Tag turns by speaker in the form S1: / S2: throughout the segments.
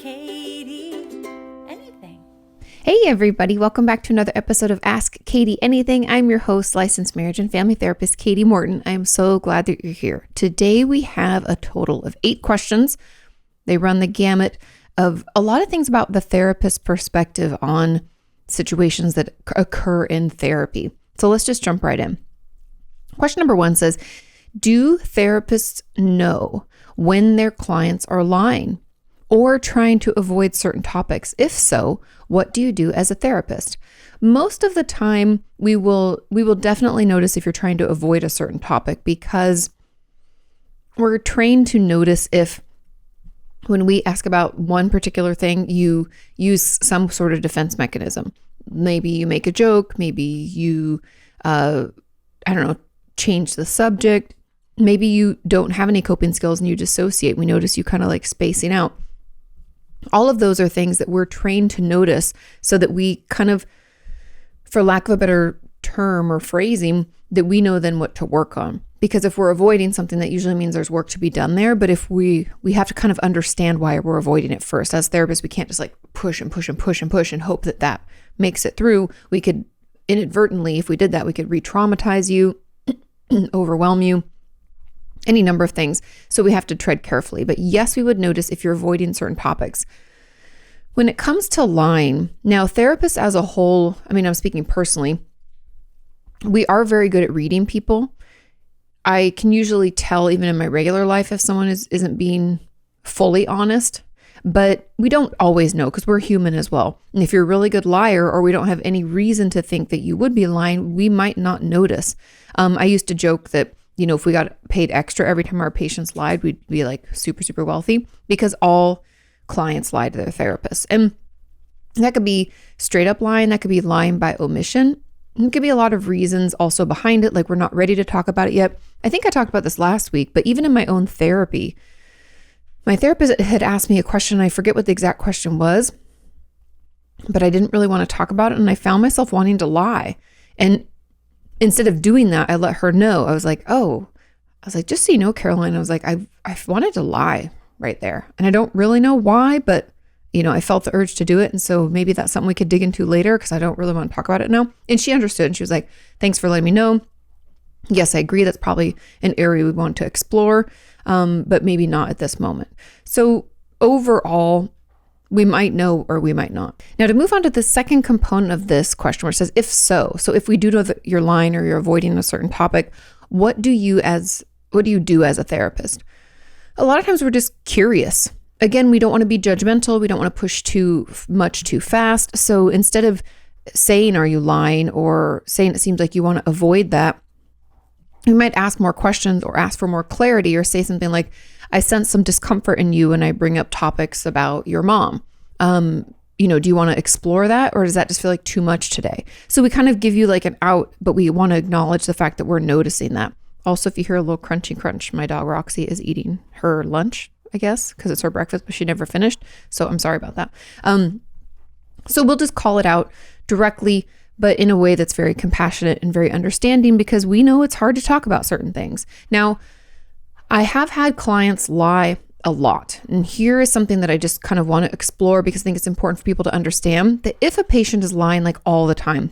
S1: Kati Anything.
S2: Hey everybody, welcome back to another episode of Ask Kati Anything. I'm your host, licensed marriage and family therapist, Kati Morton. I am so glad that you're here. Today we have a total of 8 questions. They run the gamut of a lot of things about the therapist's perspective on situations that occur in therapy. So let's just jump right in. Question number 1 says, do therapists know when their clients are lying or trying to avoid certain topics? If so, what do you do as a therapist? Most of the time, we will definitely notice if you're trying to avoid a certain topic, because we're trained to notice if when we ask about one particular thing, you use some sort of defense mechanism. Maybe you make a joke, maybe you, change the subject. Maybe you don't have any coping skills and you dissociate. We notice you kind of like spacing out. All of those are things that we're trained to notice so that we kind of, for lack of a better term or phrasing, that we know then what to work on. Because if we're avoiding something, that usually means there's work to be done there. But if we have to kind of understand why we're avoiding it first. As therapists, we can't just like push and push and push and push and hope that that makes it through. We could inadvertently, if we did that, we could re-traumatize you, overwhelm you, any number of things. So we have to tread carefully. But yes, we would notice if you're avoiding certain topics. When it comes to lying, now therapists as a whole, I'm speaking personally, we are very good at reading people. I can usually tell even in my regular life if someone isn't being fully honest, but we don't always know because we're human as well. And if you're a really good liar, or we don't have any reason to think that you would be lying, we might not notice. I used to joke that, if we got paid extra every time our patients lied, we'd be like super, super wealthy, because all clients lie to their therapists. And that could be straight up lying. That could be lying by omission. And it could be a lot of reasons also behind it. Like, we're not ready to talk about it yet. I think I talked about this last week, but even in my own therapy, my therapist had asked me a question. I forget what the exact question was, but I didn't really want to talk about it. And I found myself wanting to lie. And instead of doing that, I let her know. I was like, just so you know, Caroline, I wanted to lie right there. And I don't really know why, but I felt the urge to do it. And so maybe that's something we could dig into later, because I don't really want to talk about it now. And she understood. And she was like, thanks for letting me know. Yes, I agree. That's probably an area we want to explore, but maybe not at this moment. So overall, we might know or we might not. Now, to move on to the second component of this question, where it says, if so if we do know that you're lying or you're avoiding a certain topic, what do you do as a therapist? A lot of times we're just curious. Again, we don't want to be judgmental. We don't want to push too much too fast. So instead of saying, are you lying, or saying it seems like you want to avoid that, we might ask more questions or ask for more clarity, or say something like, I sense some discomfort in you when I bring up topics about your mom. Do you want to explore that, or does that just feel like too much today? So we kind of give you like an out, but we want to acknowledge the fact that we're noticing that. Also, if you hear a little crunchy crunch, my dog Roxy is eating her lunch, I guess, because it's her breakfast, but she never finished. So I'm sorry about that. So we'll just call it out directly, but in a way that's very compassionate and very understanding, because we know it's hard to talk about certain things. Now, I have had clients lie a lot. And here is something that I just kind of want to explore, because I think it's important for people to understand that if a patient is lying like all the time,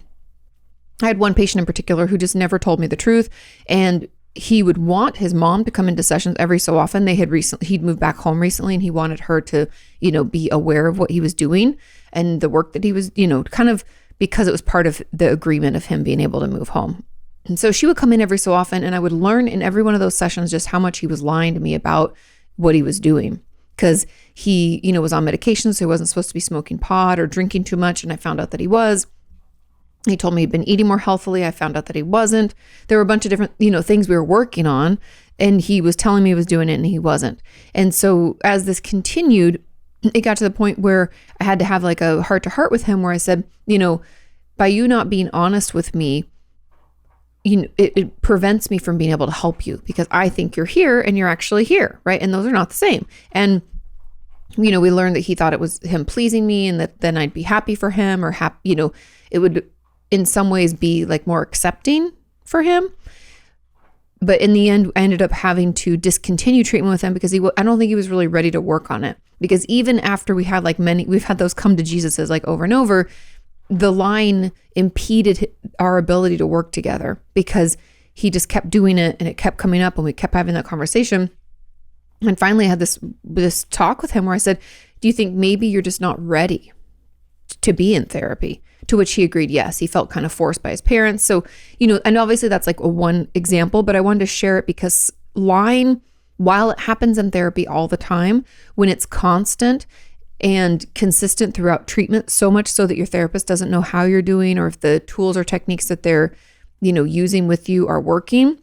S2: I had one patient in particular who just never told me the truth, and he would want his mom to come into sessions every so often. He'd moved back home recently, and he wanted her to, be aware of what he was doing and the work that he was, kind of, because it was part of the agreement of him being able to move home. And so she would come in every so often, and I would learn in every one of those sessions just how much he was lying to me about what he was doing, because he, was on medication, so he wasn't supposed to be smoking pot or drinking too much. And I found out that he was. He told me he'd been eating more healthily. I found out that he wasn't. There were a bunch of different, things we were working on, and he was telling me he was doing it and he wasn't. And so as this continued, it got to the point where I had to have like a heart to heart with him, where I said, by you not being honest with me, it prevents me from being able to help you, because I think you're here and you're actually here, right? And those are not the same. And, we learned that he thought it was him pleasing me, and that then I'd be happy for him, or it would in some ways be like more accepting for him. But in the end, I ended up having to discontinue treatment with him because I don't think he was really ready to work on it. Because even after we had we've had those come to Jesuses like over and over, the line impeded our ability to work together because he just kept doing it and it kept coming up and we kept having that conversation. And finally I had this talk with him where I said, do you think maybe you're just not ready to be in therapy? To which he agreed, yes. He felt kind of forced by his parents. So, and obviously that's like one example, but I wanted to share it because lying, while it happens in therapy all the time, when it's constant and consistent throughout treatment, so much so that your therapist doesn't know how you're doing or if the tools or techniques that they're, using with you are working,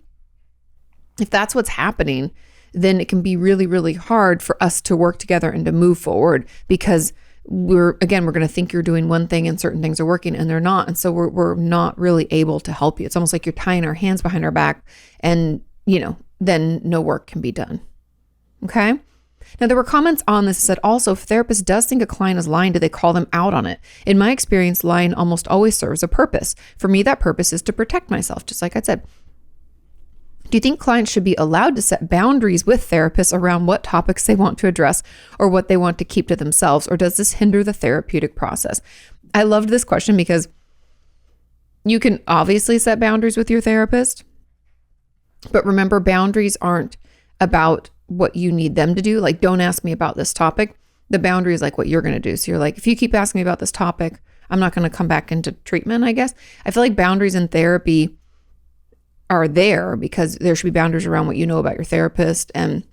S2: if that's what's happening, then it can be really, really hard for us to work together and to move forward because we're going to think you're doing one thing and certain things are working and they're not. And so we're not really able to help you. It's almost like you're tying our hands behind our back and, then no work can be done. Okay. Now there were comments on this that said also, if a therapist does think a client is lying, do they call them out on it? In my experience, lying almost always serves a purpose. For me, that purpose is to protect myself, just like I said. Do you think clients should be allowed to set boundaries with therapists around what topics they want to address or what they want to keep to themselves? Or does this hinder the therapeutic process? I loved this question because you can obviously set boundaries with your therapist, but remember, boundaries aren't about what you need them to do. Like, don't ask me about this topic. The boundary is like what you're going to do. So you're like, if you keep asking me about this topic, I'm not going to come back into treatment, I guess. I feel like boundaries in therapy are there because there should be boundaries around what you know about your therapist and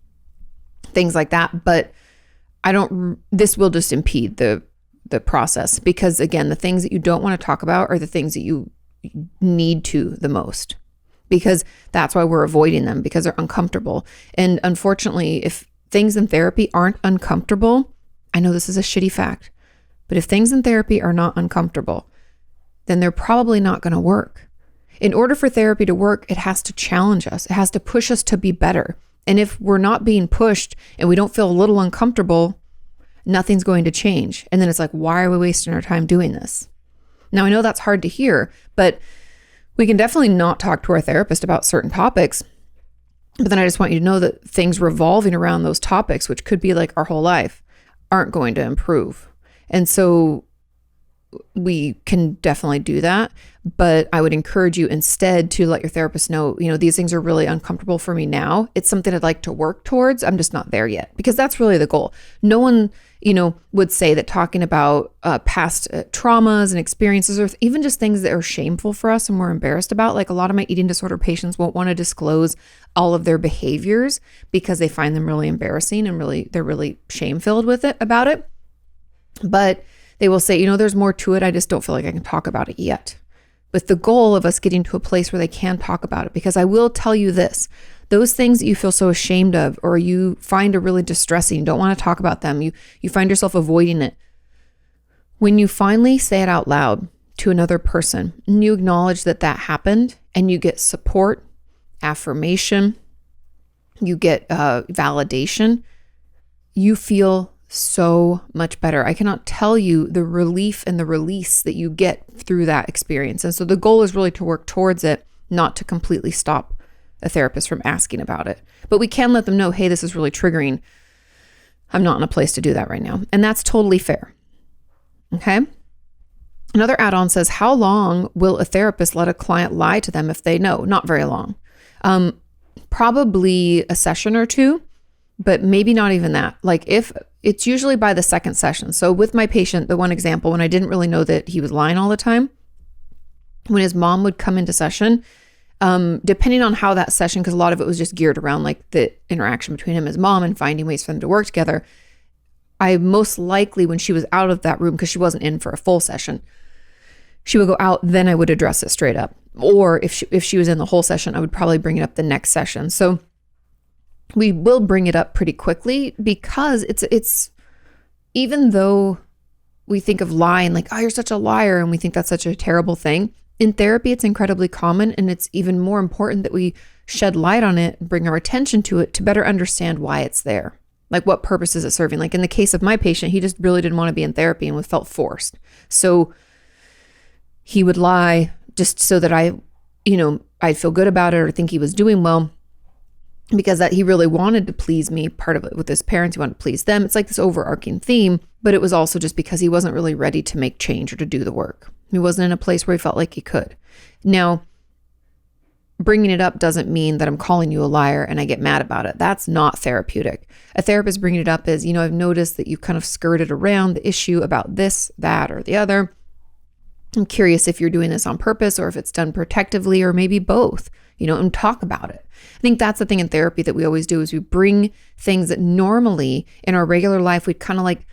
S2: things like that. But this will just impede the process because again, the things that you don't want to talk about are the things that you need to the most because that's why we're avoiding them because they're uncomfortable. And unfortunately, if things in therapy aren't uncomfortable, I know this is a shitty fact, but if things in therapy are not uncomfortable, then they're probably not going to work. In order for therapy to work, it has to challenge us. It has to push us to be better. And if we're not being pushed and we don't feel a little uncomfortable, nothing's going to change. And then it's like, why are we wasting our time doing this? Now, I know that's hard to hear, but we can definitely not talk to our therapist about certain topics. But then I just want you to know that things revolving around those topics, which could be like our whole life, aren't going to improve. And so we can definitely do that. But I would encourage you instead to let your therapist know, these things are really uncomfortable for me now. It's something I'd like to work towards. I'm just not there yet because that's really the goal. No one, would say that talking about past traumas and experiences or even just things that are shameful for us and we're embarrassed about. Like a lot of my eating disorder patients won't want to disclose all of their behaviors because they find them really embarrassing and they're really shame-filled about it. But they will say, there's more to it. I just don't feel like I can talk about it yet. With the goal of us getting to a place where they can talk about it. Because I will tell you this, those things that you feel so ashamed of, or you find are really distressing, you don't want to talk about them, you find yourself avoiding it. When you finally say it out loud to another person, and you acknowledge that happened, and you get support, affirmation, you get validation, you feel so much better. I cannot tell you the relief and the release that you get through that experience. And so the goal is really to work towards it, not to completely stop a therapist from asking about it. But we can let them know, hey, this is really triggering. I'm not in a place to do that right now. And that's totally fair. Okay. Another add-on says, how long will a therapist let a client lie to them if they know? Not very long. Probably a session or two, but maybe not even that. Like if it's usually by the second session. So with my patient, the one example, when I didn't really know that he was lying all the time, when his mom would come into session, depending on how that session, because a lot of it was just geared around like the interaction between him and his mom and finding ways for them to work together. I most likely, when she was out of that room, because she wasn't in for a full session, she would go out, then I would address it straight up. Or if she was in the whole session, I would probably bring it up the next session. So we will bring it up pretty quickly because it's even though we think of lying like, oh, you're such a liar, and we think that's such a terrible thing. In therapy, it's incredibly common, and it's even more important that we shed light on it and bring our attention to it to better understand why it's there. Like, what purpose is it serving? Like in the case of my patient, he just really didn't want to be in therapy and felt forced. So he would lie just so that I I'd feel good about it or think he was doing well because that he really wanted to please me. Part of it with his parents, he wanted to please them. It's like this overarching theme, but it was also just because he wasn't really ready to make change or to do the work. He wasn't in a place where he felt like he could. Now, bringing it up doesn't mean that I'm calling you a liar and I get mad about it. That's not therapeutic. A therapist bringing it up is, I've noticed that you kind of skirted around the issue about this, that, or the other. I'm curious if you're doing this on purpose or if it's done protectively or maybe both, and talk about it. I think that's the thing in therapy that we always do is we bring things that normally in our regular life we'd kind of like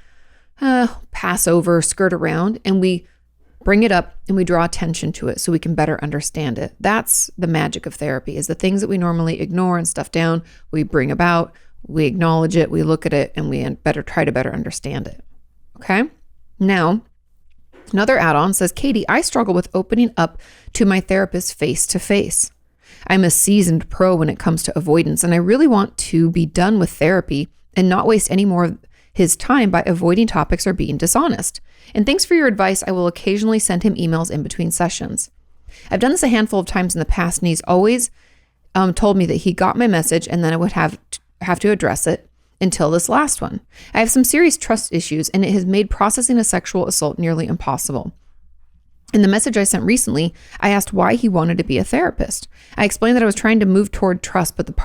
S2: pass over, skirt around, and we bring it up and we draw attention to it so we can better understand it. That's the magic of therapy, is the things that we normally ignore and stuff down, we bring about, we acknowledge it, we look at it, and we try to better understand it. Okay? Now, another add-on says, Kati, I struggle with opening up to my therapist face to face. I'm a seasoned pro when it comes to avoidance, and I really want to be done with therapy and not waste any more of his time by avoiding topics or being dishonest. And thanks for your advice. I will occasionally send him emails in between sessions. I've done this a handful of times in the past, and he's always told me that he got my message and then I would have to address it until this last one. I have some serious trust issues, and it has made processing a sexual assault nearly impossible. In the message I sent recently, I asked why he wanted to be a therapist. I explained that I was trying to move toward trust, but that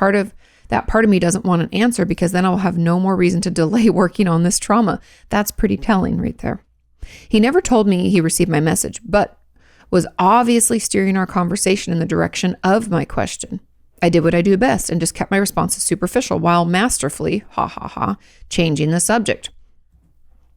S2: part of me doesn't want an answer because then I'll have no more reason to delay working on this trauma. That's pretty telling right there. He never told me he received my message, but was obviously steering our conversation in the direction of my question. I did what I do best and just kept my responses superficial while masterfully, changing the subject.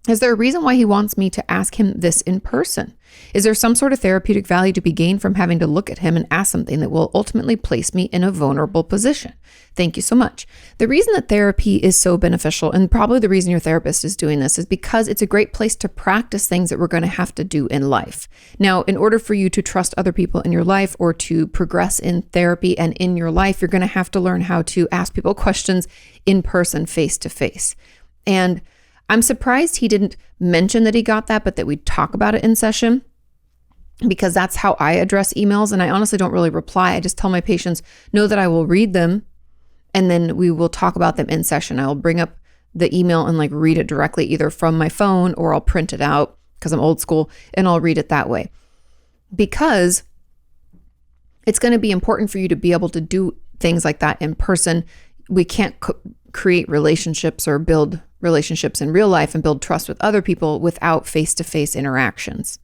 S2: Is there a reason why he wants me to ask him this in person? Is there some sort of therapeutic value to be gained from having to look at him and ask something that will ultimately place me in a vulnerable position? Thank you so much. The reason that therapy is so beneficial, and probably the reason your therapist is doing this, is because it's a great place to practice things that we're going to have to do in life. Now, in order for you to trust other people in your life or to progress in therapy and in your life, you're going to have to learn how to ask people questions in person, face to face. And I'm surprised he didn't mention that he got that, but that we'd talk about it in session, because that's how I address emails. And I honestly don't really reply. I just tell my patients, know that I will read them and then we will talk about them in session. I'll bring up the email and read it directly either from my phone or I'll print it out because I'm old school and I'll read it that way. Because it's going to be important for you to be able to do things like that in person. We can't create relationships or build relationships in real life and build trust with other people without face-to-face interactions.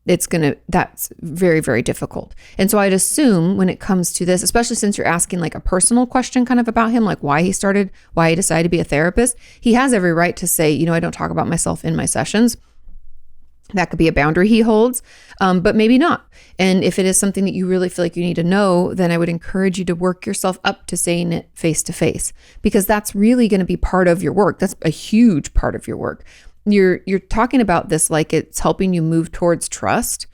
S2: That's very, very difficult. And so I'd assume when it comes to this, especially since you're asking a personal question kind of about him, why he decided to be a therapist, he has every right to say, I don't talk about myself in my sessions. That could be a boundary he holds, but maybe not. And if it is something that you really feel like you need to know, then I would encourage you to work yourself up to saying it face to face, because that's really going to be part of your work. That's a huge part of your work. You're talking about this like it's helping you move towards trust,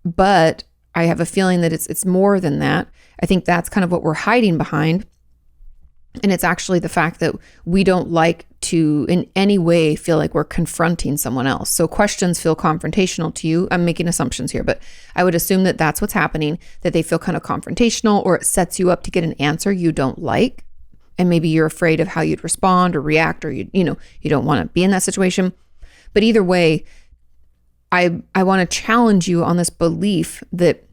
S2: but I have a feeling that it's more than that. I think that's kind of what we're hiding behind. And it's actually the fact that we don't like to in any way feel like we're confronting someone else. So questions feel confrontational to you. I'm making assumptions here, but I would assume that that's what's happening, that they feel kind of confrontational, or it sets you up to get an answer you don't like. And maybe you're afraid of how you'd respond or react, or you don't want to be in that situation. But either way, I want to challenge you on this belief that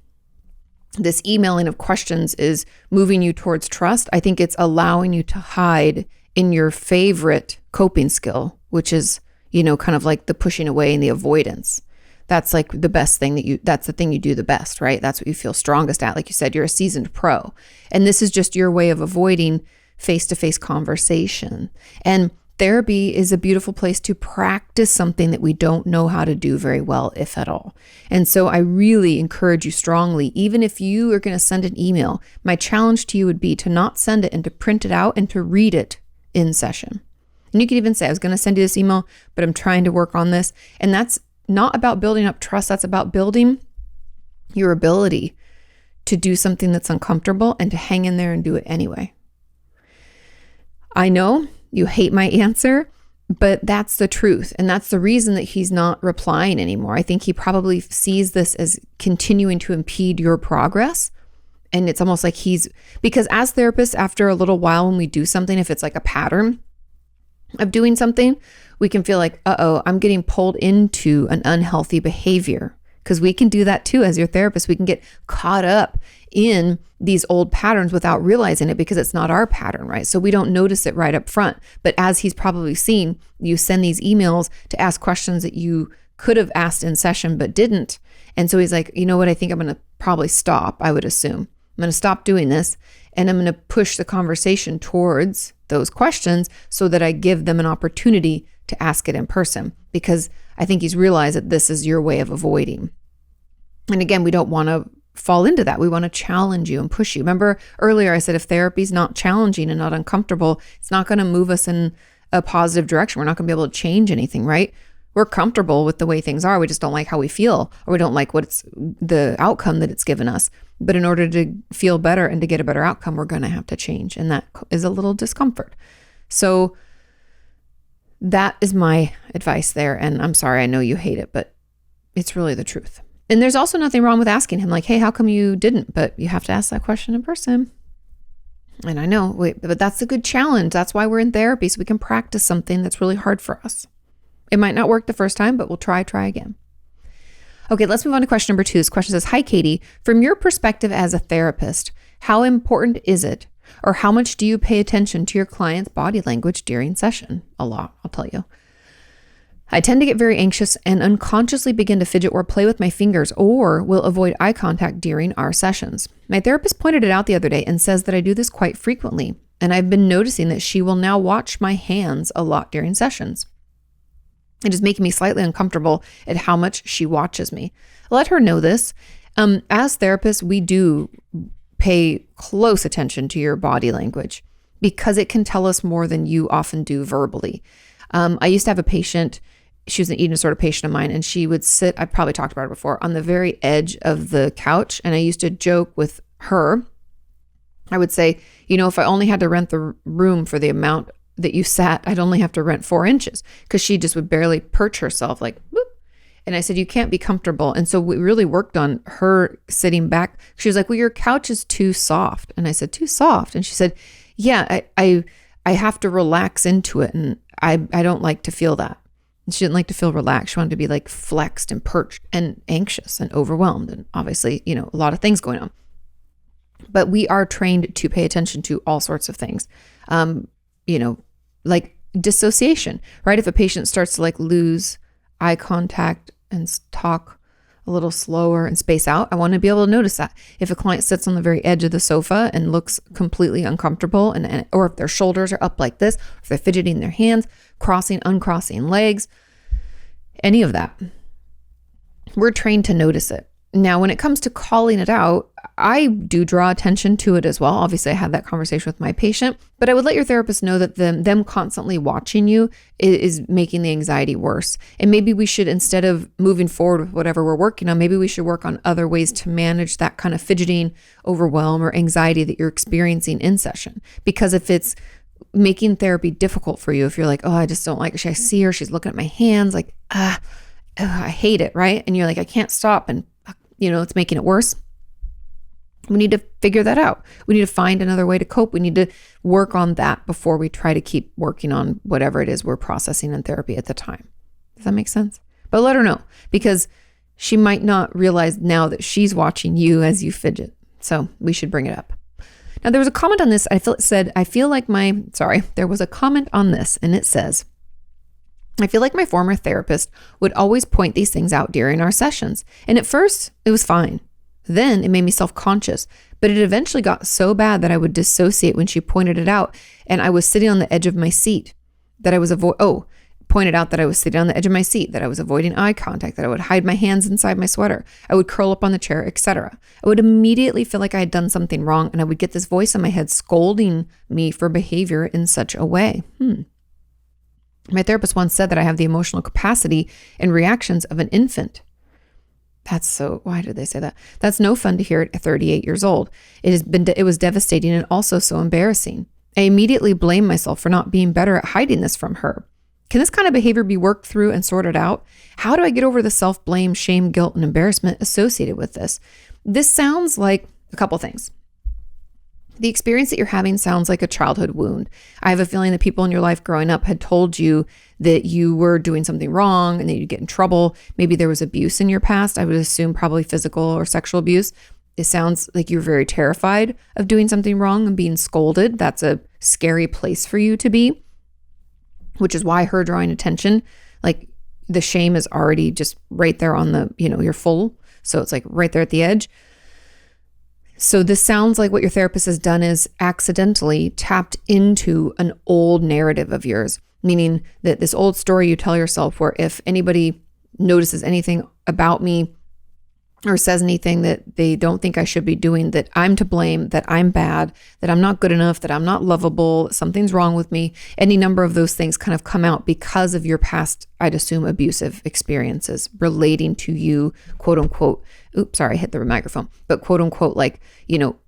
S2: this emailing of questions is moving you towards trust. I think it's allowing you to hide in your favorite coping skill, which is, kind of like the pushing away and the avoidance. That's like the best thing that's the thing you do the best, right? That's what you feel strongest at. Like you said, you're a seasoned pro. And this is just your way of avoiding face-to-face conversation. And therapy is a beautiful place to practice something that we don't know how to do very well, if at all. And so I really encourage you strongly, even if you are going to send an email, my challenge to you would be to not send it and to print it out and to read it in session. And you could even say, I was going to send you this email, but I'm trying to work on this. And that's not about building up trust. That's about building your ability to do something that's uncomfortable and to hang in there and do it anyway. I know you hate my answer, But that's the truth. And that's the reason that he's not replying anymore. I think he probably sees this as continuing to impede your progress. And it's almost like because as therapists, after a little while, when we do something, if it's like a pattern of doing something, we can feel like, I'm getting pulled into an unhealthy behavior. Because we can do that too as your therapist. We can get caught up in these old patterns without realizing it because it's not our pattern, right? So we don't notice it right up front. But as he's probably seen, you send these emails to ask questions that you could have asked in session but didn't. And so he's like, you know what? I think I'm going to probably stop, I would assume. I'm going to stop doing this and I'm going to push the conversation towards those questions so that I give them an opportunity to ask it in person, because I think he's realized that this is your way of avoiding. And again, we don't want to fall into that. We want to challenge you and push you. Remember earlier I said if therapy is not challenging and not uncomfortable, it's not going to move us in a positive direction. We're not going to be able to change anything, right? We're comfortable with the way things are. We just don't like how we feel, or we don't like the outcome that it's given us. But in order to feel better and to get a better outcome, we're going to have to change. And that is a little discomfort. So that is my advice there. And I'm sorry, I know you hate it, but it's really the truth. And there's also nothing wrong with asking him like, hey, how come you didn't? But you have to ask that question in person. And I know, but that's a good challenge. That's why we're in therapy, so we can practice something that's really hard for us. It might not work the first time, but we'll try again. Okay, let's move on to question number 2. This question says, hi, Kati. From your perspective as a therapist, how important is it, or how much do you pay attention to your client's body language during session? A lot, I'll tell you. I tend to get very anxious and unconsciously begin to fidget or play with my fingers, or will avoid eye contact during our sessions. My therapist pointed it out the other day and says that I do this quite frequently, and I've been noticing that she will now watch my hands a lot during sessions. It is making me slightly uncomfortable at how much she watches me. Let her know this. As therapists, we do pay close attention to your body language because it can tell us more than you often do verbally. I used to have a patient, she was an eating disorder patient of mine, and she would sit, I've probably talked about it before, on the very edge of the couch. And I used to joke with her. I would say, if I only had to rent the room for the amount that you sat, I'd only have to rent 4 inches, because she just would barely perch herself like, whoop. And I said, you can't be comfortable. And so we really worked on her sitting back. She was like, well, your couch is too soft. And I said, too soft? And she said, yeah, I have to relax into it. And I don't like to feel that. And she didn't like to feel relaxed. She wanted to be like flexed and perched and anxious and overwhelmed. And obviously, a lot of things going on. But we are trained to pay attention to all sorts of things. Like dissociation, right? If a patient starts to like lose eye contact and talk a little slower and space out, I want to be able to notice that. If a client sits on the very edge of the sofa and looks completely uncomfortable, or if their shoulders are up like this, if they're fidgeting their hands, crossing, uncrossing legs, any of that, we're trained to notice it. Now, when it comes to calling it out, I do draw attention to it as well. Obviously, I had that conversation with my patient, but I would let your therapist know that them constantly watching you is making the anxiety worse. And maybe we should, instead of moving forward with whatever we're working on, maybe we should work on other ways to manage that kind of fidgeting, overwhelm, or anxiety that you're experiencing in session. Because if it's making therapy difficult for you, if you're like, oh, I just don't like her, I see her, she's looking at my hands, like, I hate it, right? And you're like, I can't stop, and it's making it worse. We need to figure that out. We need to find another way to cope. We need to work on that before we try to keep working on whatever it is we're processing in therapy at the time. Does that make sense? But let her know, because she might not realize now that she's watching you as you fidget. So we should bring it up. Now, there was a comment on this. There was a comment on this, and it says, I feel like my former therapist would always point these things out during our sessions. And at first, it was fine. Then it made me self-conscious, but it eventually got so bad that I would dissociate when she pointed it out. And I was sitting on the edge of my seat that I was pointed out that I was sitting on the edge of my seat, that I was avoiding eye contact, that I would hide my hands inside my sweater. I would curl up on the chair, etc. I would immediately feel like I had done something wrong, and I would get this voice in my head scolding me for behavior in such a way. My therapist once said that I have the emotional capacity and reactions of an infant. Why did they say that? That's no fun to hear at 38 years old. It was devastating and also so embarrassing. I immediately blamed myself for not being better at hiding this from her. Can this kind of behavior be worked through and sorted out? How do I get over the self-blame, shame, guilt, and embarrassment associated with this? This sounds like a couple things. The experience that you're having sounds like a childhood wound. I have a feeling that people in your life growing up had told you that you were doing something wrong and that you'd get in trouble. Maybe there was abuse in your past. I would assume probably physical or sexual abuse. It sounds like you're very terrified of doing something wrong and being scolded. That's a scary place for you to be, which is why her drawing attention, like the shame is already just right there on the, you're full. So it's like right there at the edge. So this sounds like what your therapist has done is accidentally tapped into an old narrative of yours, meaning that this old story you tell yourself where if anybody notices anything about me or says anything that they don't think I should be doing, that I'm to blame, that I'm bad, that I'm not good enough, that I'm not lovable, something's wrong with me. Any number of those things kind of come out because of your past, I'd assume, abusive experiences relating to you, quote unquote, oops, sorry, I hit the microphone, but quote unquote, like,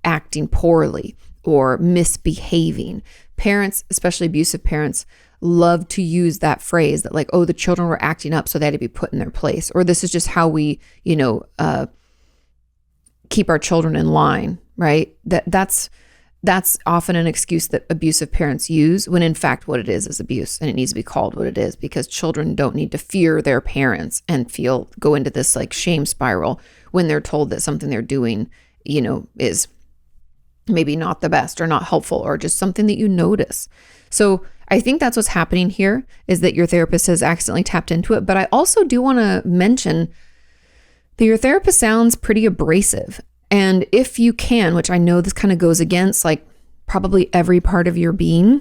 S2: acting poorly or misbehaving. Parents, especially abusive parents, love to use that phrase that like, oh, the children were acting up, so they had to be put in their place. Or this is just how we, keep our children in line, right? That's often an excuse that abusive parents use when in fact what it is abuse, and it needs to be called what it is, because children don't need to fear their parents and go into this like shame spiral when they're told that something they're doing, is maybe not the best or not helpful or just something that you notice. So I think that's what's happening here, is that your therapist has accidentally tapped into it. But I also do want to mention that your therapist sounds pretty abrasive. And if you can, which I know this kind of goes against like probably every part of your being,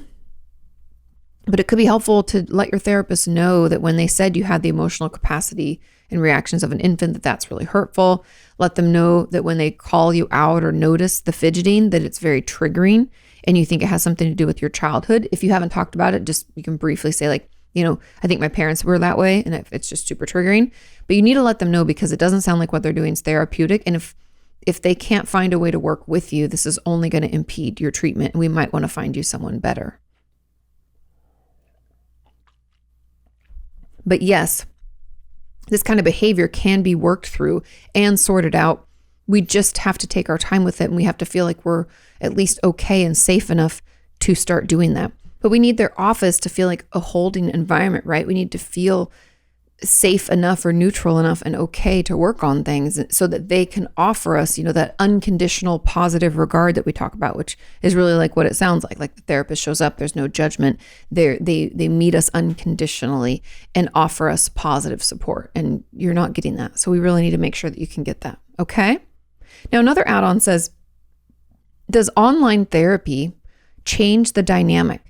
S2: but it could be helpful to let your therapist know that when they said you had the emotional capacity and reactions of an infant, that that's really hurtful. Let them know that when they call you out or notice the fidgeting, that it's very triggering and you think it has something to do with your childhood. If you haven't talked about it, you can briefly say like, I think my parents were that way and it's just super triggering. But you need to let them know, because it doesn't sound like what they're doing is therapeutic. And if they can't find a way to work with you, this is only going to impede your treatment, and we might want to find you someone better. But yes, this kind of behavior can be worked through and sorted out. We just have to take our time with it, and we have to feel like we're at least okay and safe enough to start doing that. But we need their office to feel like a holding environment, right? We need to feel safe enough or neutral enough and okay to work on things so that they can offer us, that unconditional positive regard that we talk about, which is really like what it sounds like. Like the therapist shows up, there's no judgment. They meet us unconditionally and offer us positive support. And you're not getting that. So we really need to make sure that you can get that. Okay. Now, another add-on says, does online therapy change the dynamic?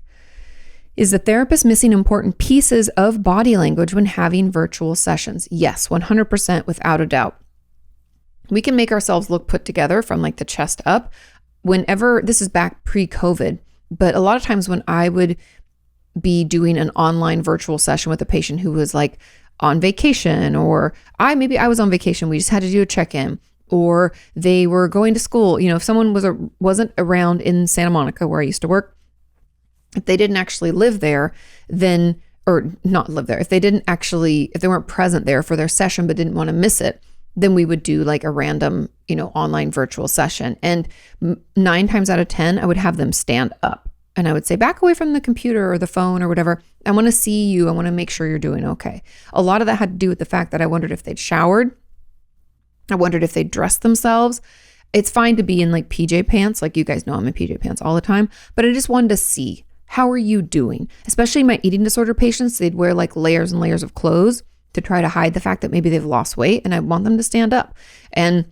S2: Is the therapist missing important pieces of body language when having virtual sessions? Yes, 100% without a doubt. We can make ourselves look put together from like the chest up whenever, this is back pre-COVID, but a lot of times when I would be doing an online virtual session with a patient who was like on vacation, or maybe I was on vacation, we just had to do a check-in, or they were going to school. If someone wasn't around in Santa Monica where I used to work, if they didn't actually live there, then, or not live there, if they weren't present there for their session but didn't want to miss it, then we would do like a random, online virtual session. And 9 times out of 10, I would have them stand up and I would say, back away from the computer or the phone or whatever. I want to see you. I want to make sure you're doing okay. A lot of that had to do with the fact that I wondered if they'd showered. I wondered if they'd dressed themselves. It's fine to be in like PJ pants. Like you guys know I'm in PJ pants all the time, but I just wanted to see, how are you doing? Especially my eating disorder patients, they'd wear like layers and layers of clothes to try to hide the fact that maybe they've lost weight, and I want them to stand up. And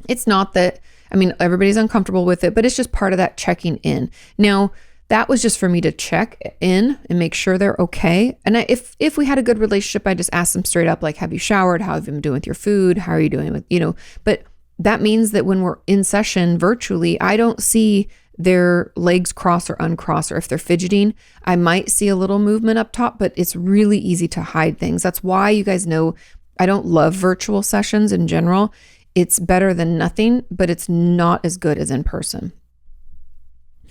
S2: it's not that, everybody's uncomfortable with it, but it's just part of that checking in. Now, that was just for me to check in and make sure they're okay. And if we had a good relationship, I just asked them straight up, like, have you showered? How have you been doing with your food? How are you doing with, but that means that when we're in session virtually, I don't see their legs cross or uncross, or if they're fidgeting, I might see a little movement up top, but it's really easy to hide things. That's why you guys know I don't love virtual sessions in general. It's better than nothing, but it's not as good as in person.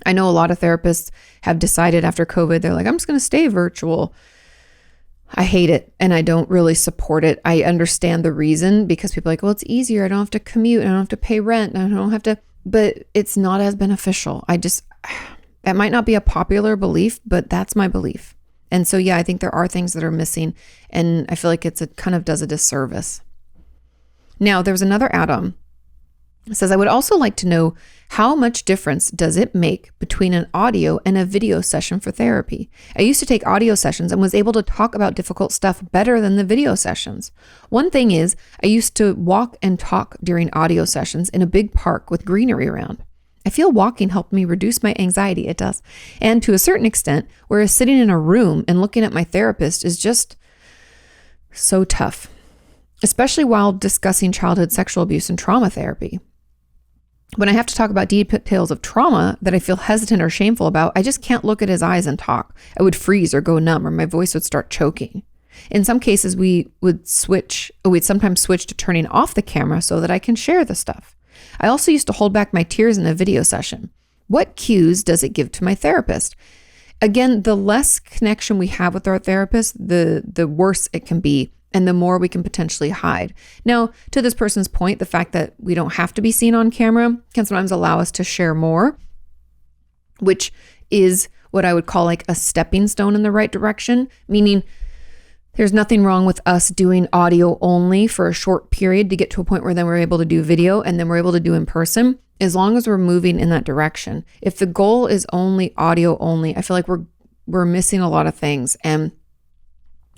S2: I know a lot of therapists have decided after COVID, they're like, I'm just going to stay virtual. I hate it and I don't really support it. I understand the reason because people are like, well, it's easier. I don't have to commute. I don't have to pay rent. I don't have to, but it's not as beneficial. That might not be a popular belief, but that's my belief. And so, yeah, I think there are things that are missing and I feel like it kind of does a disservice. Now, there's another add-on. It says, I would also like to know how much difference does it make between an audio and a video session for therapy? I used to take audio sessions and was able to talk about difficult stuff better than the video sessions. One thing is, I used to walk and talk during audio sessions in a big park with greenery around. I feel walking helped me reduce my anxiety. It does. And to a certain extent, whereas sitting in a room and looking at my therapist is just so tough, especially while discussing childhood sexual abuse and trauma therapy. When I have to talk about details of trauma that I feel hesitant or shameful about, I just can't look at his eyes and talk. I would freeze or go numb, or my voice would start choking. In some cases, we'd sometimes switch to turning off the camera so that I can share the stuff. I also used to hold back my tears in a video session. What cues does it give to my therapist? Again, the less connection we have with our therapist, the worse it can be, and the more we can potentially hide. Now, to this person's point, the fact that we don't have to be seen on camera can sometimes allow us to share more, which is what I would call like a stepping stone in the right direction, meaning there's nothing wrong with us doing audio only for a short period to get to a point where then we're able to do video and then we're able to do in person, as long as we're moving in that direction. If the goal is only audio only, I feel like we're missing a lot of things, and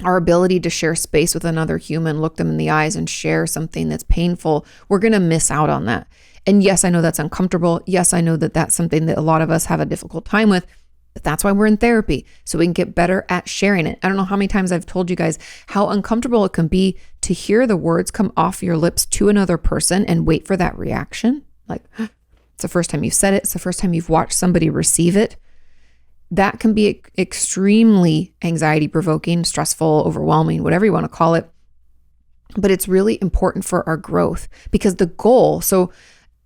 S2: our ability to share space with another human, look them in the eyes and share something that's painful, we're going to miss out on that. And yes, I know that's uncomfortable. Yes, I know that that's something that a lot of us have a difficult time with, but that's why we're in therapy, so we can get better at sharing it. I don't know how many times I've told you guys how uncomfortable it can be to hear the words come off your lips to another person and wait for that reaction. Like, it's the first time you've said it. It's the first time you've watched somebody receive it. That can be extremely anxiety provoking, stressful, overwhelming, whatever you want to call it. But it's really important for our growth, because the goal,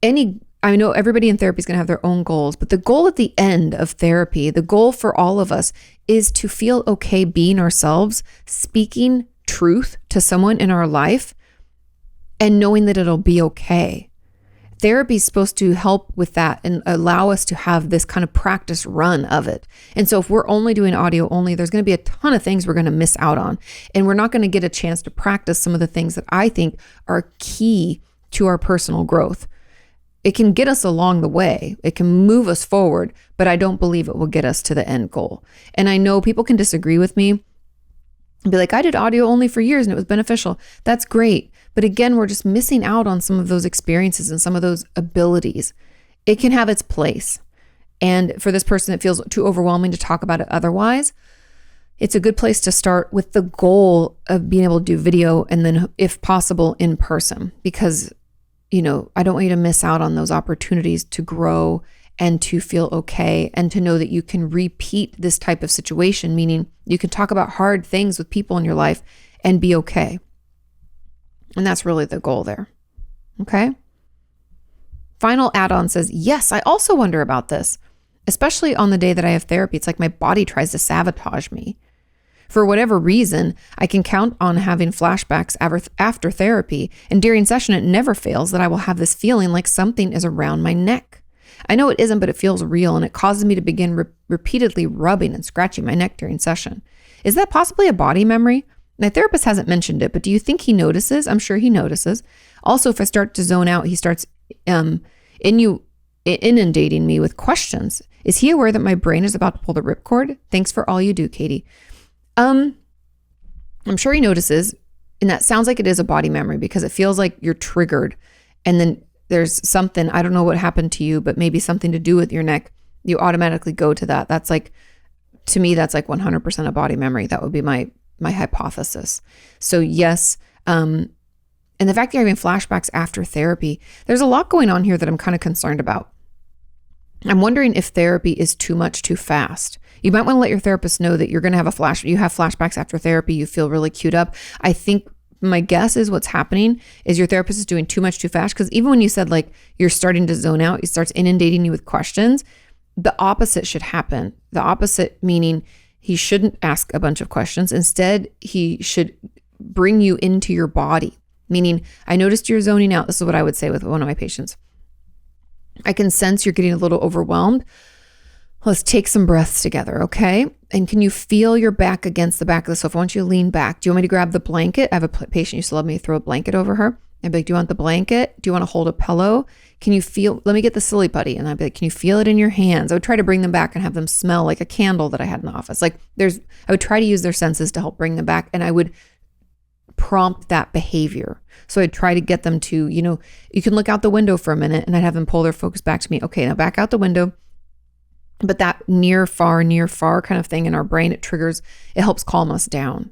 S2: I know everybody in therapy is going to have their own goals, but the goal at the end of therapy, the goal for all of us, is to feel okay being ourselves, speaking truth to someone in our life, and knowing that it'll be okay. Therapy is supposed to help with that and allow us to have this kind of practice run of it. And so if we're only doing audio only, there's going to be a ton of things we're going to miss out on. And we're not going to get a chance to practice some of the things that I think are key to our personal growth. It can get us along the way. It can move us forward, but I don't believe it will get us to the end goal. And I know people can disagree with me and be like, I did audio only for years and it was beneficial. That's great. But again, we're just missing out on some of those experiences and some of those abilities. It can have its place. And for this person, it feels too overwhelming to talk about it otherwise. It's a good place to start with the goal of being able to do video and then, if possible, in person, because, I don't want you to miss out on those opportunities to grow and to feel okay and to know that you can repeat this type of situation, meaning you can talk about hard things with people in your life and be okay. And that's really the goal there. Okay. Final add-on says, yes, I also wonder about this, especially on the day that I have therapy. It's like my body tries to sabotage me. For whatever reason, I can count on having flashbacks after therapy, and during session, it never fails that I will have this feeling like something is around my neck. I know it isn't, but it feels real, and it causes me to begin repeatedly rubbing and scratching my neck during session. Is that possibly a body memory? My therapist hasn't mentioned it, but do you think he notices? I'm sure he notices. Also, if I start to zone out, he starts inundating me with questions. Is he aware that my brain is about to pull the ripcord? Thanks for all you do, Katie. I'm sure he notices, and that sounds like it is a body memory because it feels like you're triggered, and then there's something, I don't know what happened to you, but maybe something to do with your neck. You automatically go to that. That's like, to me, that's like 100% a body memory. That would be my hypothesis. So yes, and the fact that you're having flashbacks after therapy, there's a lot going on here that I'm kind of concerned about. I'm wondering if therapy is too much too fast. You might want to let your therapist know that you're going to have you have flashbacks after therapy. You feel really queued up. I think my guess is what's happening is your therapist is doing too much too fast. Because even when you said like you're starting to zone out, he starts inundating you with questions. The opposite should happen. The opposite meaning He shouldn't ask a bunch of questions. Instead, he should bring you into your body. Meaning, I noticed you're zoning out. This is what I would say with one of my patients. I can sense you're getting a little overwhelmed. Let's take some breaths together, okay? And can you feel your back against the back of the sofa? I want you to lean back. Do you want me to grab the blanket? I have a patient who used to love me to throw a blanket over her. I'd be like, do you want the blanket? Do you want to hold a pillow? Can you feel, let me get the silly putty. And I'd be like, can you feel it in your hands? I would try to bring them back and have them smell like a candle that I had in the office. Like I would try to use their senses to help bring them back. And I would prompt that behavior. So I'd try to get them to, you can look out the window for a minute, and I'd have them pull their focus back to me. Okay, now back out the window. But that near, far kind of thing in our brain, it helps calm us down.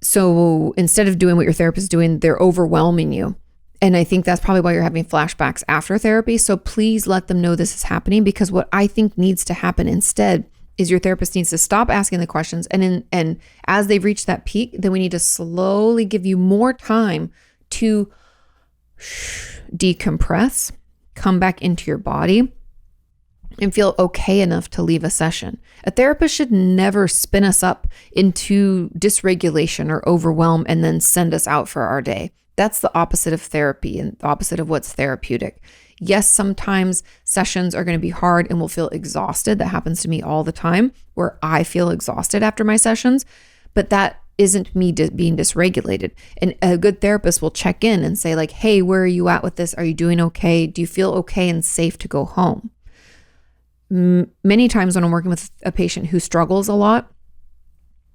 S2: So instead of doing what your therapist is doing, they're overwhelming you. And I think that's probably why you're having flashbacks after therapy. So please let them know this is happening, because what I think needs to happen instead is your therapist needs to stop asking the questions. And as they've reached that peak, then we need to slowly give you more time to decompress, come back into your body, and feel okay enough to leave a session. A therapist should never spin us up into dysregulation or overwhelm and then send us out for our day. That's the opposite of therapy and the opposite of what's therapeutic. Yes, sometimes sessions are going to be hard and we'll feel exhausted. That happens to me all the time, where I feel exhausted after my sessions, but that isn't me being dysregulated. And a good therapist will check in and say like, hey, where are you at with this? Are you doing okay? Do you feel okay and safe to go home? Many times when I'm working with a patient who struggles a lot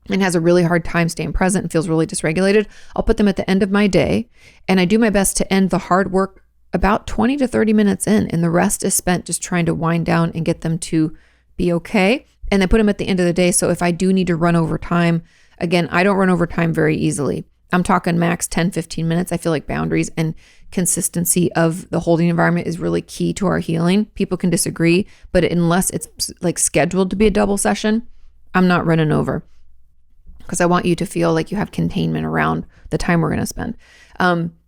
S2: and has a really hard time staying present and feels really dysregulated, I'll put them at the end of my day, and I do my best to end the hard work about 20 to 30 minutes in, and the rest is spent just trying to wind down and get them to be okay. And then put them at the end of the day. So if I do need to run over time, again, I don't run over time very easily. I'm talking max 10, 15 minutes. I feel like boundaries and consistency of the holding environment is really key to our healing. People can disagree, but unless it's like scheduled to be a double session, I'm not running over, because I want you to feel like you have containment around the time we're going to spend.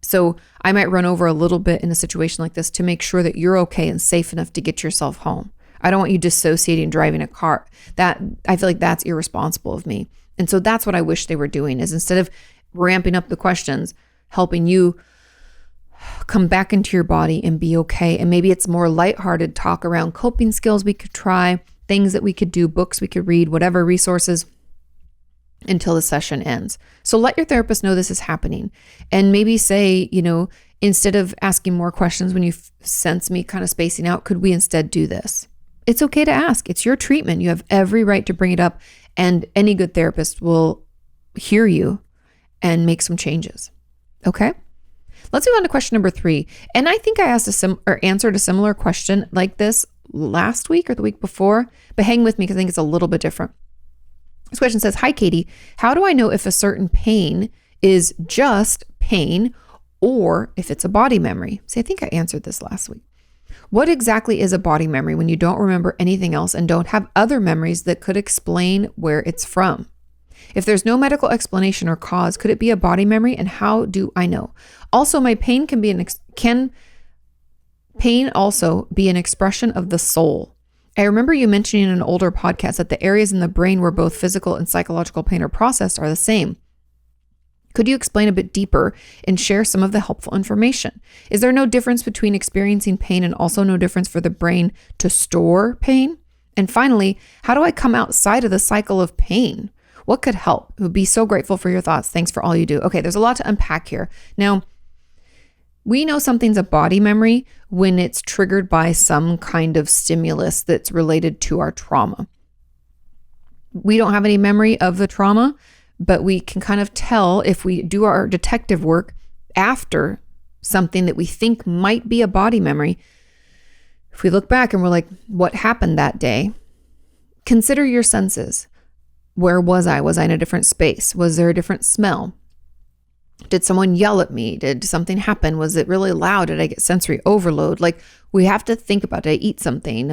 S2: So I might run over a little bit in a situation like this to make sure that you're okay and safe enough to get yourself home. I don't want you dissociating, driving a car. That I feel like that's irresponsible of me. And so that's what I wish they were doing, is instead of ramping up the questions, helping you come back into your body and be okay. And maybe it's more lighthearted talk around coping skills we could try, things that we could do, books we could read, whatever resources, until the session ends. So let your therapist know this is happening, and maybe say, instead of asking more questions when you sense me kind of spacing out, could we instead do this? It's okay to ask. It's your treatment. You have every right to bring it up, and any good therapist will hear you and make some changes. Okay? Let's move on to question number 3. And I think I asked answered a similar question like this last week or the week before, but hang with me because I think it's a little bit different. This question says, hi, Kati, how do I know if a certain pain is just pain or if it's a body memory? See, I think I answered this last week. What exactly is a body memory when you don't remember anything else and don't have other memories that could explain where it's from? If there's no medical explanation or cause, could it be a body memory, and how do I know? Also, my pain can pain also be an expression of the soul? I remember you mentioning in an older podcast that the areas in the brain where both physical and psychological pain are processed are the same. Could you explain a bit deeper and share some of the helpful information? Is there no difference between experiencing pain and also no difference for the brain to store pain? And finally, how do I come outside of the cycle of pain? What could help? I would be so grateful for your thoughts. Thanks for all you do. Okay, there's a lot to unpack here. Now, we know something's a body memory when it's triggered by some kind of stimulus that's related to our trauma. We don't have any memory of the trauma, but we can kind of tell if we do our detective work after something that we think might be a body memory. If we look back and we're like, what happened that day? Consider your senses. Where was I? Was I in a different space? Was there a different smell? Did someone yell at me? Did something happen? Was it really loud? Did I get sensory overload? Like, we have to think about, did I eat something?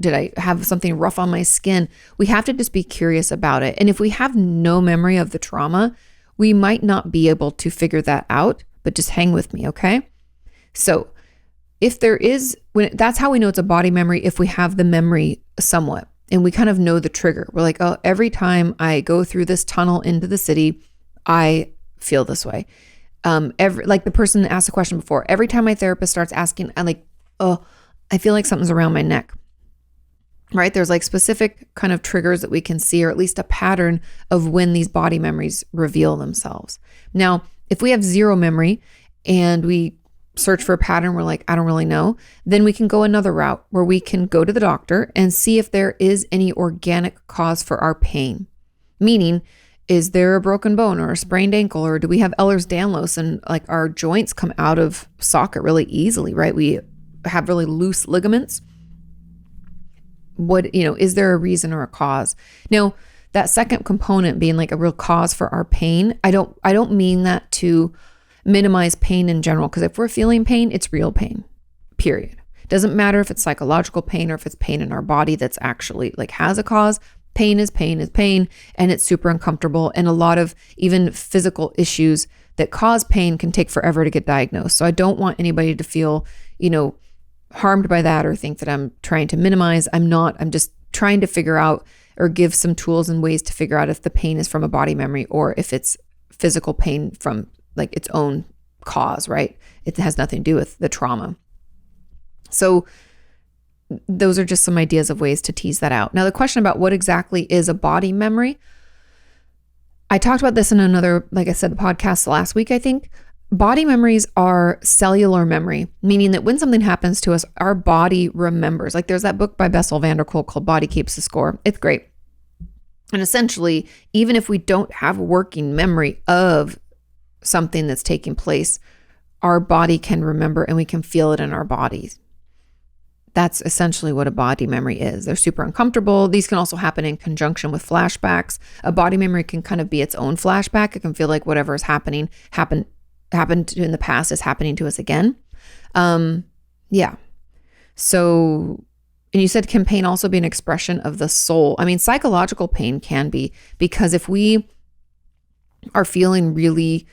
S2: Did I have something rough on my skin? We have to just be curious about it. And if we have no memory of the trauma, we might not be able to figure that out, but just hang with me, okay? So if there is, that's how we know it's a body memory, if we have the memory somewhat. and we kind of know the trigger. We're like, oh, every time I go through this tunnel into the city, I feel this way. Like the person that asked the question before, every time my therapist starts asking, I'm like, oh, I feel like something's around my neck, right? There's like specific kind of triggers that we can see, or at least a pattern of when these body memories reveal themselves. Now, if we have zero memory and we search for a pattern, we're like, I don't really know, then we can go another route where we can go to the doctor and see if there is any organic cause for our pain. Meaning, is there a broken bone or a sprained ankle, or do we have Ehlers-Danlos and like our joints come out of socket really easily, right? We have really loose ligaments. Is there a reason or a cause? Now, that second component being like a real cause for our pain, I don't mean that to minimize pain in general, because if we're feeling pain, it's real pain, period. It doesn't matter if it's psychological pain or if it's pain in our body that's actually like has a cause. Pain is pain is pain, and it's super uncomfortable. And a lot of even physical issues that cause pain can take forever to get diagnosed. So I don't want anybody to feel, harmed by that or think that I'm trying to minimize. I'm not. I'm just trying to figure out or give some tools and ways to figure out if the pain is from a body memory or if it's physical pain from like its own cause, right? It has nothing to do with the trauma. So those are just some ideas of ways to tease that out. Now, the question about what exactly is a body memory, I talked about this in another, like I said, the podcast last week, I think. Body memories are cellular memory, meaning that when something happens to us, our body remembers. Like there's that book by Bessel van der Kolk called Body Keeps the Score. It's great. And essentially, even if we don't have working memory of something that's taking place, our body can remember and we can feel it in our bodies. That's essentially what a body memory is. They're super uncomfortable. These can also happen in conjunction with flashbacks. A body memory can kind of be its own flashback. It can feel like whatever is happened in the past is happening to us again. Yeah. So, and you said, can pain also be an expression of the soul? I mean, psychological pain can be, because if we are feeling really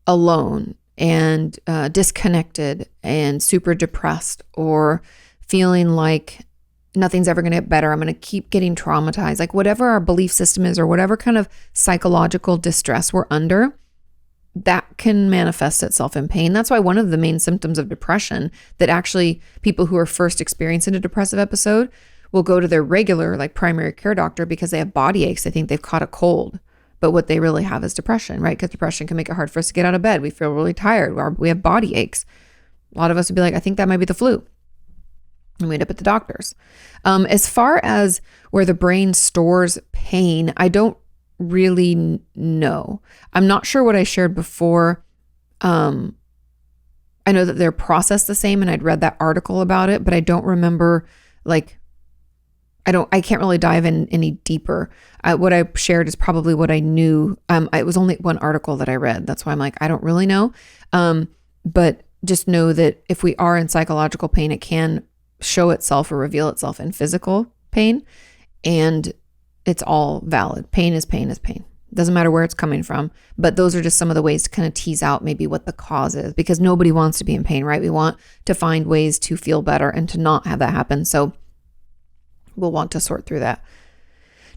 S2: alone and disconnected and super depressed, or feeling like nothing's ever going to get better, I'm going to keep getting traumatized, like whatever our belief system is or whatever kind of psychological distress we're under, that can manifest itself in pain. That's why one of the main symptoms of depression that actually people who are first experiencing a depressive episode will go to their regular like primary care doctor because they have body aches. They think they've caught a cold, but what they really have is depression, right? Because depression can make it hard for us to get out of bed. We feel really tired, or we have body aches. A lot of us would be like, I think that might be the flu. And we end up at the doctor's. As far as where the brain stores pain, I don't really know. I'm not sure what I shared before. I know that they're processed the same, and I'd read that article about it, but I don't remember, like, I can't really dive in any deeper. What I shared is probably what I knew. It was only one article that I read. That's why I'm like, I don't really know. But just know that if we are in psychological pain, it can show itself or reveal itself in physical pain, and it's all valid. Pain is pain is pain. Doesn't matter where it's coming from, but those are just some of the ways to kind of tease out maybe what the cause is, because nobody wants to be in pain, right? We want to find ways to feel better and to not have that happen. So we'll want to sort through that.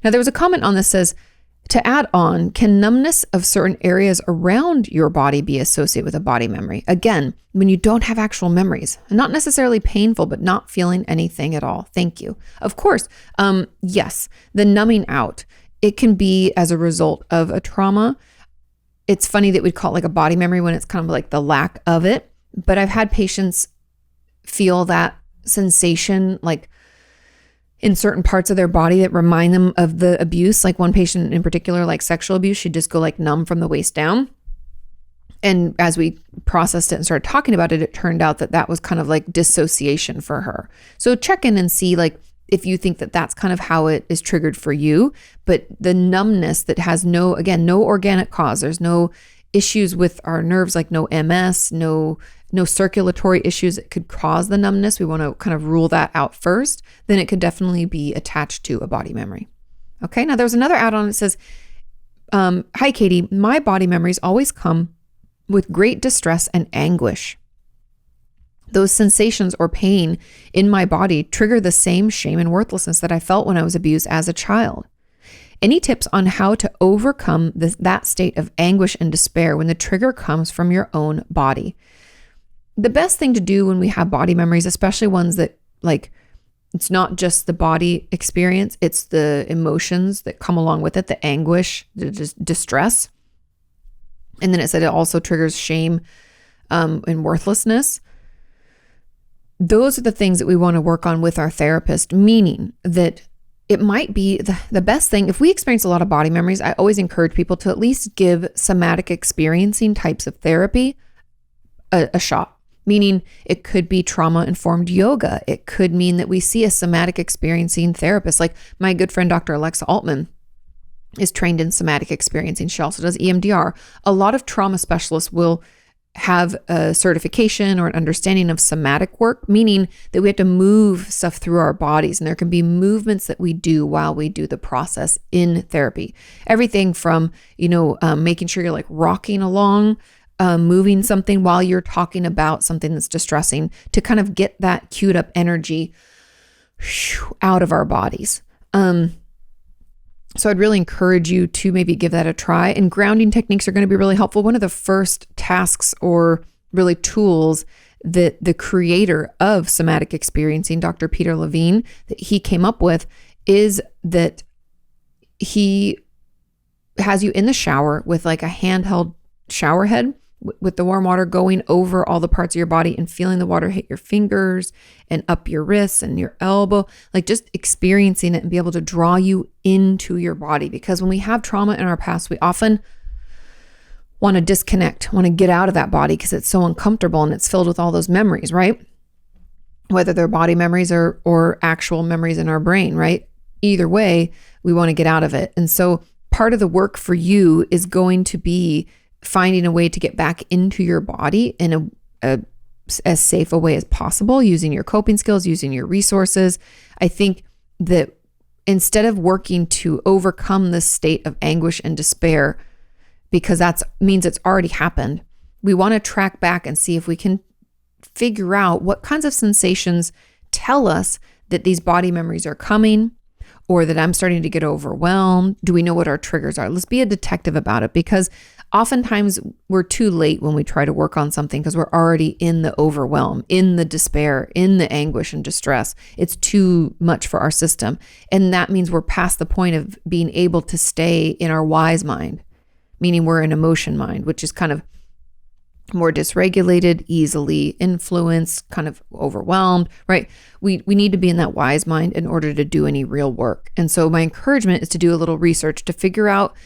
S2: Now, there was a comment on this says, to add on, can numbness of certain areas around your body be associated with a body memory? Again, when you don't have actual memories, not necessarily painful, but not feeling anything at all. Thank you. Of course, yes, the numbing out, it can be as a result of a trauma. It's funny that we'd call it like a body memory when it's kind of like the lack of it. But I've had patients feel that sensation like in certain parts of their body that remind them of the abuse. Like one patient in particular, like sexual abuse, she'd just go like numb from the waist down. And as we processed it and started talking about it, it turned out that that was kind of like dissociation for her. So check in and see like if you think that that's kind of how it is triggered for you. But the numbness that has no organic cause, there's no issues with our nerves, like no MS, no circulatory issues that could cause the numbness. We want to kind of rule that out first. Then it could definitely be attached to a body memory. Okay, now there was another add-on that says, hi, Katie, my body memories always come with great distress and anguish. Those sensations or pain in my body trigger the same shame and worthlessness that I felt when I was abused as a child. Any tips on how to overcome that state of anguish and despair when the trigger comes from your own body? The best thing to do when we have body memories, especially ones that like, it's not just the body experience, it's the emotions that come along with it, the anguish, the distress. And then it said it also triggers shame and worthlessness. Those are the things that we want to work on with our therapist, meaning that it might be the best thing. If we experience a lot of body memories, I always encourage people to at least give somatic experiencing types of therapy a shot. Meaning it could be trauma-informed yoga. It could mean that we see a somatic experiencing therapist. Like my good friend, Dr. Alexa Altman, is trained in somatic experiencing. She also does EMDR. A lot of trauma specialists will have a certification or an understanding of somatic work, meaning that we have to move stuff through our bodies. And there can be movements that we do while we do the process in therapy. Everything from, making sure you're like rocking along, moving something while you're talking about something that's distressing to kind of get that queued up energy out of our bodies. So I'd really encourage you to maybe give that a try. And grounding techniques are going to be really helpful. One of the first tasks or really tools that the creator of somatic experiencing, Dr. Peter Levine, that he came up with is that he has you in the shower with like a handheld shower head with the warm water going over all the parts of your body and feeling the water hit your fingers and up your wrists and your elbow, like just experiencing it and be able to draw you into your body. Because when we have trauma in our past, we often want to disconnect, want to get out of that body because it's so uncomfortable and it's filled with all those memories, right? Whether they're body memories or actual memories in our brain, right? Either way, we want to get out of it. And so part of the work for you is going to be finding a way to get back into your body in as safe a way as possible, using your coping skills, using your resources. I think that instead of working to overcome this state of anguish and despair, because that means it's already happened, we want to track back and see if we can figure out what kinds of sensations tell us that these body memories are coming or that I'm starting to get overwhelmed. Do we know what our triggers are? Let's be a detective about it, because oftentimes we're too late when we try to work on something because we're already in the overwhelm, in the despair, in the anguish and distress. It's too much for our system. And that means we're past the point of being able to stay in our wise mind, meaning we're in emotion mind, which is kind of more dysregulated, easily influenced, kind of overwhelmed, right? We need to be in that wise mind in order to do any real work. And so my encouragement is to do a little research to figure out,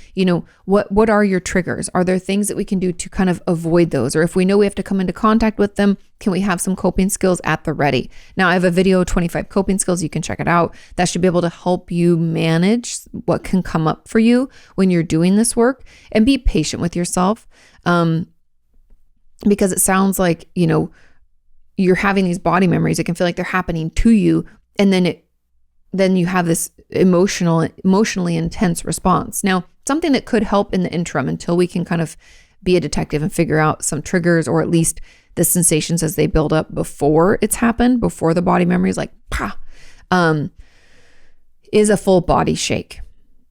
S2: what are your triggers? Are there things that we can do to kind of avoid those? Or if we know we have to come into contact with them, can we have some coping skills at the ready? Now I have a video, 25 coping skills. You can check it out. That should be able to help you manage what can come up for you when you're doing this work, and be patient with yourself. Because it sounds like, you're having these body memories. It can feel like they're happening to you. And then you have this emotionally intense response. Now, something that could help in the interim until we can kind of be a detective and figure out some triggers, or at least the sensations as they build up before it's happened, before the body memory is like, is a full body shake.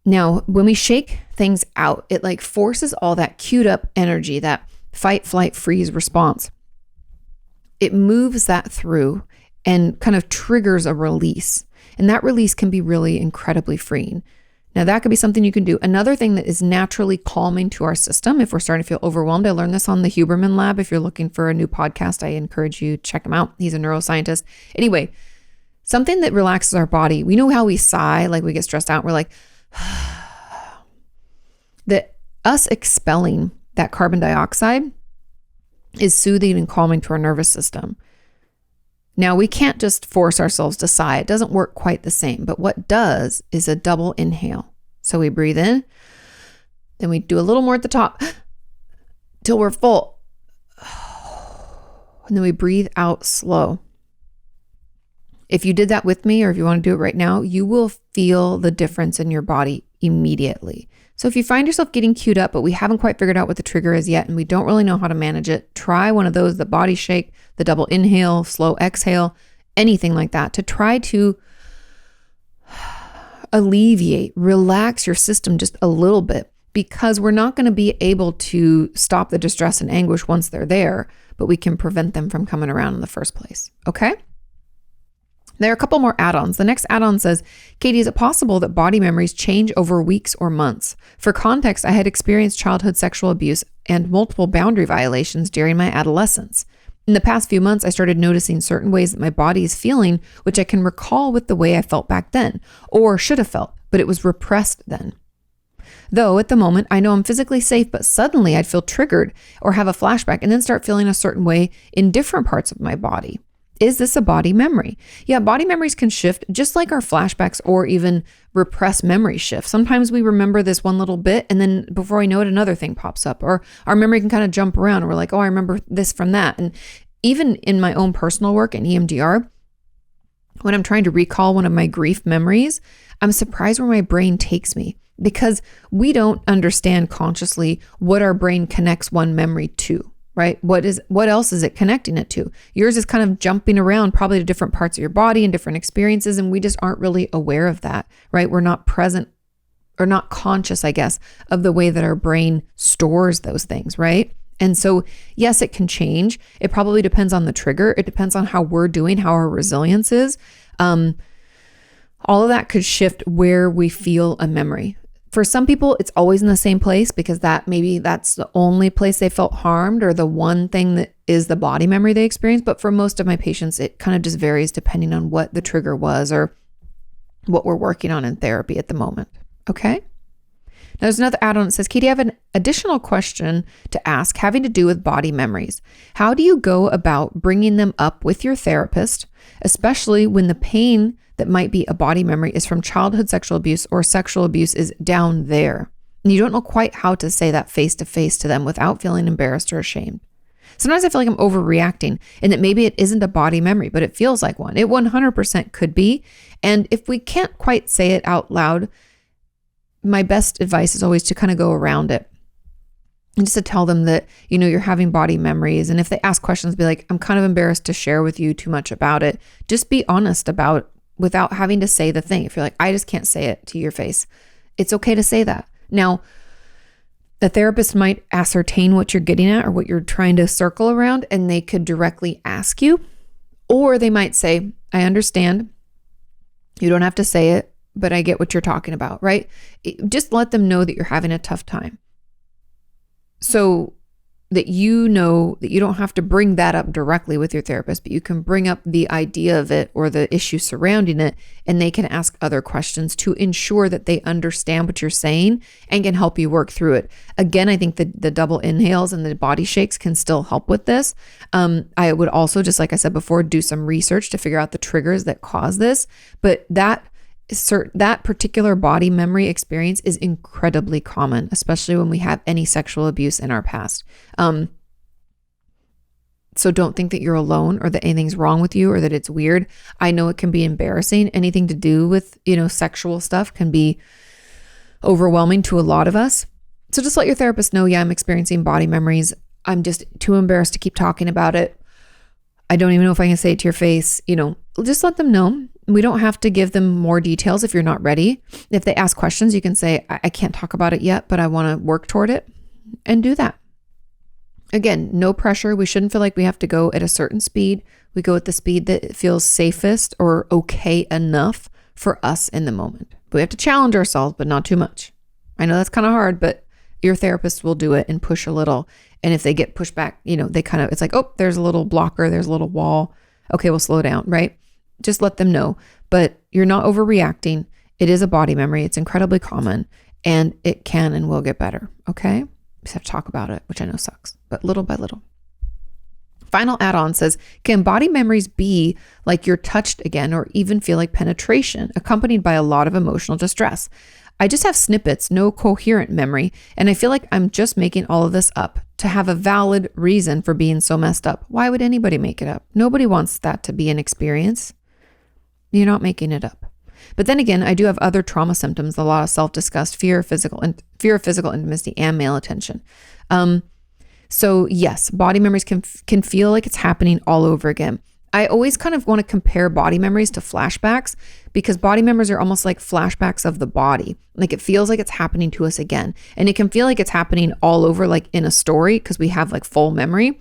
S2: Now, when we shake things out, it like forces all that queued up energy, that fight, flight, freeze response. It moves that through and kind of triggers a release. And that release can be really incredibly freeing. Now that could be something you can do. Another thing that is naturally calming to our system, if we're starting to feel overwhelmed, I learned this on the Huberman Lab. If you're looking for a new podcast, I encourage you to check him out. He's a neuroscientist. Anyway, something that relaxes our body. We know how we sigh, like we get stressed out. We're like, that us expelling that carbon dioxide is soothing and calming to our nervous system. Now, we can't just force ourselves to sigh. It doesn't work quite the same. But what does is a double inhale. So we breathe in, then we do a little more at the top till we're full. And then we breathe out slow. If you did that with me, or if you want to do it right now, you will feel the difference in your body immediately. So if you find yourself getting queued up, but we haven't quite figured out what the trigger is yet, and we don't really know how to manage it, try one of those, the body shake, the double inhale, slow exhale, anything like that, to try to alleviate, relax your system just a little bit, because we're not going to be able to stop the distress and anguish once they're there, but we can prevent them from coming around in the first place. Okay? There are a couple more add-ons. The next add-on says, Kati, is it possible that body memories change over weeks or months? For context, I had experienced childhood sexual abuse and multiple boundary violations during my adolescence. In the past few months, I started noticing certain ways that my body is feeling, which I can recall with the way I felt back then, or should have felt, but it was repressed then. Though at the moment, I know I'm physically safe, but suddenly I'd feel triggered or have a flashback and then start feeling a certain way in different parts of my body. Is this a body memory? Yeah, body memories can shift just like our flashbacks or even repressed memory shift. Sometimes we remember this one little bit and then before we know it, another thing pops up, or our memory can kind of jump around. And we're like, oh, I remember this from that. And even in my own personal work in EMDR, when I'm trying to recall one of my grief memories, I'm surprised where my brain takes me, because we don't understand consciously what our brain connects one memory to. Right? What else is it connecting it to? Yours is kind of jumping around probably to different parts of your body and different experiences. And we just aren't really aware of that, right? We're not present or not conscious, I guess, of the way that our brain stores those things, right? And so, yes, it can change. It probably depends on the trigger. It depends on how we're doing, how our resilience is. All of that could shift where we feel a memory. For some people, it's always in the same place because that's the only place they felt harmed, or the one thing that is the body memory they experienced. But for most of my patients, it kind of just varies depending on what the trigger was or what we're working on in therapy at the moment. Okay? Now there's another add-on that says, Kati, I have an additional question to ask having to do with body memories. How do you go about bringing them up with your therapist, especially when the pain that might be a body memory is from childhood sexual abuse or sexual abuse is down there, and you don't know quite how to say that face to face to them without feeling embarrassed or ashamed? Sometimes I feel like I'm overreacting and that maybe it isn't a body memory, but it feels like one. It 100% could be. And if we can't quite say it out loud, my best advice is always to kind of go around it and just to tell them that, you're having body memories. And if they ask questions, be like, I'm kind of embarrassed to share with you too much about it. Just be honest about, without having to say the thing. If you're like, I just can't say it to your face, it's okay to say that. Now, the therapist might ascertain what you're getting at or what you're trying to circle around, and they could directly ask you, or they might say, I understand. You don't have to say it, but I get what you're talking about, right? Just let them know that you're having a tough time, so that you know that you don't have to bring that up directly with your therapist, but you can bring up the idea of it or the issue surrounding it, and they can ask other questions to ensure that they understand what you're saying and can help you work through it. Again, I think the double inhales and the body shakes can still help with this. I would also, just like I said before, do some research to figure out the triggers that cause this, but that particular body memory experience is incredibly common, especially when we have any sexual abuse in our past. So don't think that you're alone or that anything's wrong with you or that it's weird. I know it can be embarrassing. Anything to do with, sexual stuff can be overwhelming to a lot of us. So just let your therapist know, yeah, I'm experiencing body memories. I'm just too embarrassed to keep talking about it. I don't even know if I can say it to your face. Just let them know. We don't have to give them more details if you're not ready. If they ask questions, you can say, I can't talk about it yet, but I want to work toward it, and do that. Again, no pressure. We shouldn't feel like we have to go at a certain speed. We go at the speed that feels safest or okay enough for us in the moment. But we have to challenge ourselves, but not too much. I know that's kind of hard, but your therapist will do it and push a little. And if they get pushed back, it's like, oh, there's a little blocker, there's a little wall. Okay, we'll slow down, right? Just let them know, but you're not overreacting. It is a body memory. It's incredibly common, and it can and will get better. Okay. Just have to talk about it, which I know sucks, but little by little. Final add-on says, can body memories be like you're touched again, or even feel like penetration accompanied by a lot of emotional distress? I just have snippets, no coherent memory, and I feel like I'm just making all of this up to have a valid reason for being so messed up. Why would anybody make it up? Nobody wants that to be an experience. You're not making it up. But then again, I do have other trauma symptoms, a lot of self-disgust, fear of physical intimacy, and male attention. So yes, body memories can feel like it's happening all over again. I always kind of want to compare body memories to flashbacks, because body memories are almost like flashbacks of the body. Like it feels like it's happening to us again. And it can feel like it's happening all over, like in a story, because we have like full memory.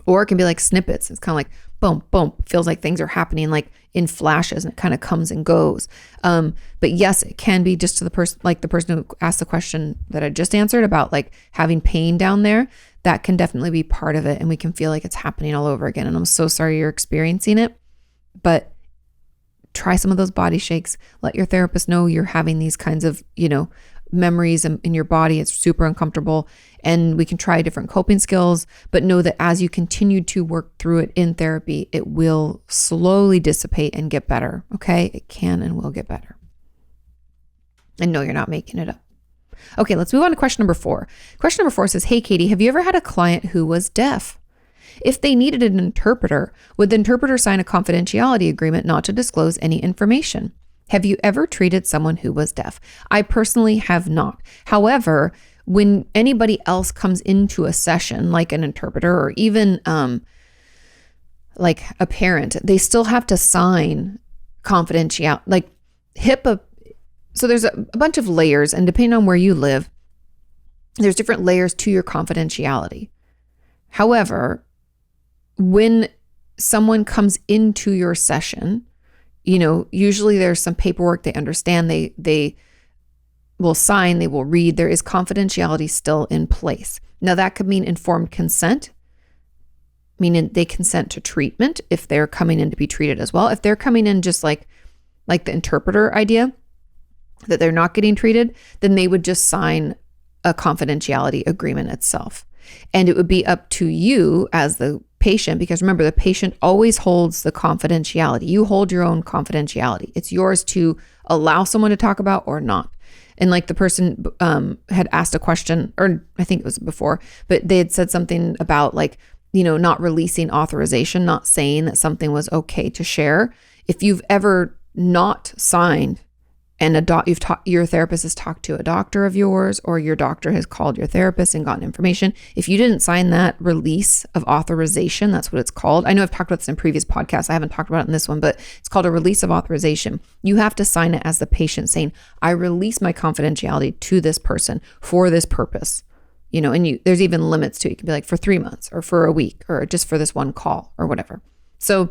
S2: Or it can be like snippets. It's kind of like boom, boom. Feels like things are happening like in flashes, and it kind of comes and goes. But yes, it can be just to the person, like the person who asked the question that I just answered about like having pain down there. That can definitely be part of it. And we can feel like it's happening all over again. And I'm so sorry you're experiencing it, but try some of those body shakes. Let your therapist know you're having these kinds of, memories in your body. It's super uncomfortable, and we can try different coping skills, but know that as you continue to work through it in therapy, it will slowly dissipate and get better. Okay. It can and will get better. And no, you're not making it up. Okay, let's move on to question number 4. Question number 4 says, hey, Kati, have you ever had a client who was deaf? If they needed an interpreter, would the interpreter sign a confidentiality agreement not to disclose any information? Have you ever treated someone who was deaf? I personally have not. However, when anybody else comes into a session, like an interpreter or even like a parent, they still have to sign confidentiality, like HIPAA. So there's a bunch of layers, and depending on where you live, there's different layers to your confidentiality. However, when someone comes into your session, usually there's some paperwork they understand, they will sign, they will read. There is confidentiality still in place. Now that could mean informed consent, meaning they consent to treatment if they're coming in to be treated as well. If they're coming in just like the interpreter idea, that they're not getting treated, then they would just sign a confidentiality agreement itself. And it would be up to you as the patient, because remember, the patient always holds the confidentiality. You hold your own confidentiality. It's yours to allow someone to talk about or not. And like the person had asked a question, or I think it was before, but they had said something about like, not releasing authorization, not saying that something was okay to share. If you've ever not signed, and your therapist has talked to a doctor of yours, or your doctor has called your therapist and gotten information, if you didn't sign that release of authorization, that's what it's called. I know I've talked about this in previous podcasts. I haven't talked about it in this one, but it's called a release of authorization. You have to sign it as the patient saying, I release my confidentiality to this person for this purpose. And there's even limits to it. It can be like for 3 months or for a week or just for this one call or whatever. So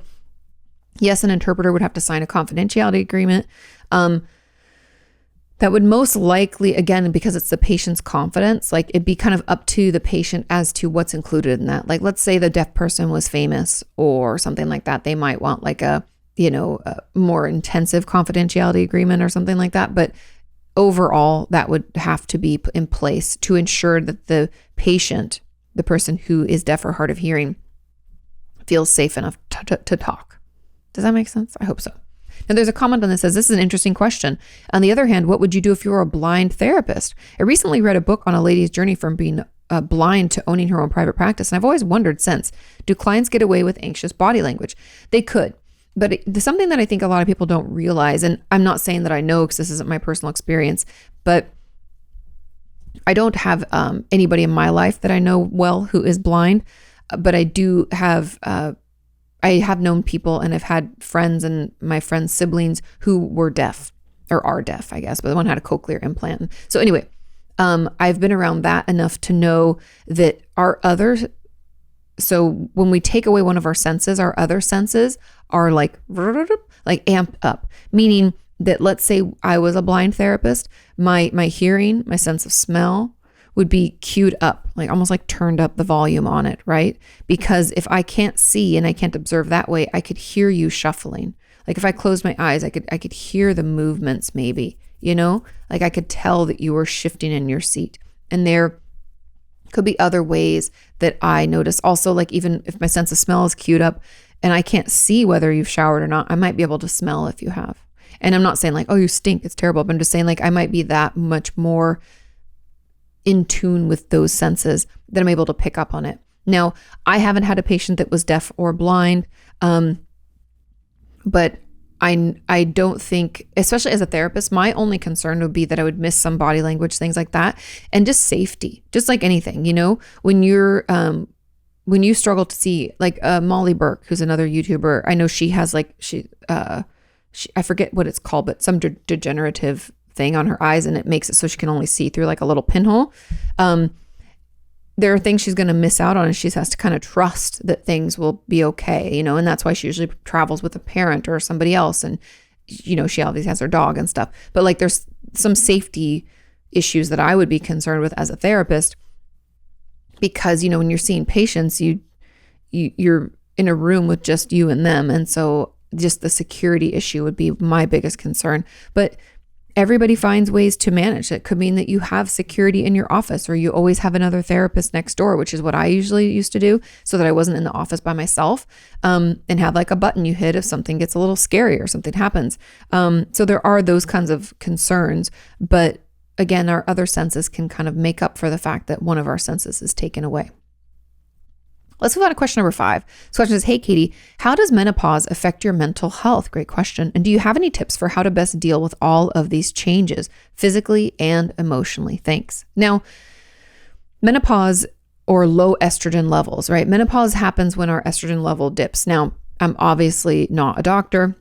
S2: yes, an interpreter would have to sign a confidentiality agreement. That would most likely, again, because it's the patient's confidence, like it'd be kind of up to the patient as to what's included in that. Like, let's say the deaf person was famous or something like that. They might want like a more intensive confidentiality agreement or something like that. But overall, that would have to be in place to ensure that the patient, the person who is deaf or hard of hearing, feels safe enough to talk. Does that make sense? I hope so. Now there's a comment on this that says, this is an interesting question. On the other hand, what would you do if you were a blind therapist? I recently read a book on a lady's journey from being blind to owning her own private practice. And I've always wondered since, do clients get away with anxious body language? They could, but it's something that I think a lot of people don't realize. And I'm not saying that I know, because this isn't my personal experience, but I don't have anybody in my life that I know well who is blind, but I do have I have known people, and I've had friends and my friends' siblings who were deaf, or are deaf, I guess, but one had a cochlear implant. So anyway, I've been around that enough to know that so when we take away one of our senses, our other senses are like amped up, meaning that let's say I was a blind therapist, my hearing, my sense of smell would be queued up, like almost like turned up the volume on it, right? Because if I can't see and I can't observe that way, I could hear you shuffling. Like if I closed my eyes, I could hear the movements maybe, like I could tell that you were shifting in your seat. And there could be other ways that I notice. Also, like even if my sense of smell is queued up and I can't see whether you've showered or not, I might be able to smell if you have. And I'm not saying like, oh, you stink, it's terrible. But I'm just saying like I might be that much more in tune with those senses that I'm able to pick up on it. Now, I haven't had a patient that was deaf or blind, but I don't think, especially as a therapist, my only concern would be that I would miss some body language, things like that, and just safety, just like anything, when you struggle to see, like Molly Burke, who's another YouTuber, I know she has like, I forget what it's called, but some degenerative thing on her eyes, and it makes it so she can only see through like a little pinhole. There are things she's going to miss out on, and she has to kind of trust that things will be okay, and that's why she usually travels with a parent or somebody else. And, she always has her dog and stuff, but like there's some safety issues that I would be concerned with as a therapist, because, when you're seeing patients, you're in a room with just you and them. And so just the security issue would be my biggest concern. But everybody finds ways to manage. It could mean that you have security in your office, or you always have another therapist next door, which is what I usually used to do, so that I wasn't in the office by myself, and have like a button you hit if something gets a little scary or something happens. So there are those kinds of concerns, but again, our other senses can kind of make up for the fact that one of our senses is taken away. Let's move on to question number 5. This question is, hey, Katie, how does menopause affect your mental health? Great question. And do you have any tips for how to best deal with all of these changes, physically and emotionally? Thanks. Now, menopause or low estrogen levels, right? Menopause happens when our estrogen level dips. Now, I'm obviously not a doctor,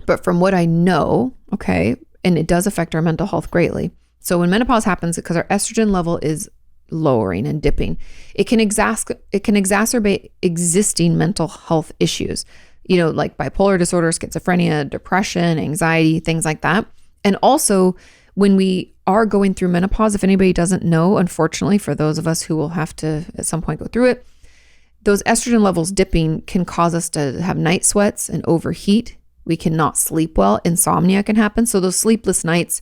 S2: but from what I know, okay, and it does affect our mental health greatly. So when menopause happens, because our estrogen level is lowering and dipping, it can exacerbate existing mental health issues, like bipolar disorder, schizophrenia, depression, anxiety, things like that. And also when we are going through menopause, if anybody doesn't know, unfortunately, for those of us who will have to at some point go through it, those estrogen levels dipping can cause us to have night sweats and overheat. We cannot sleep well. Insomnia can happen. So those sleepless nights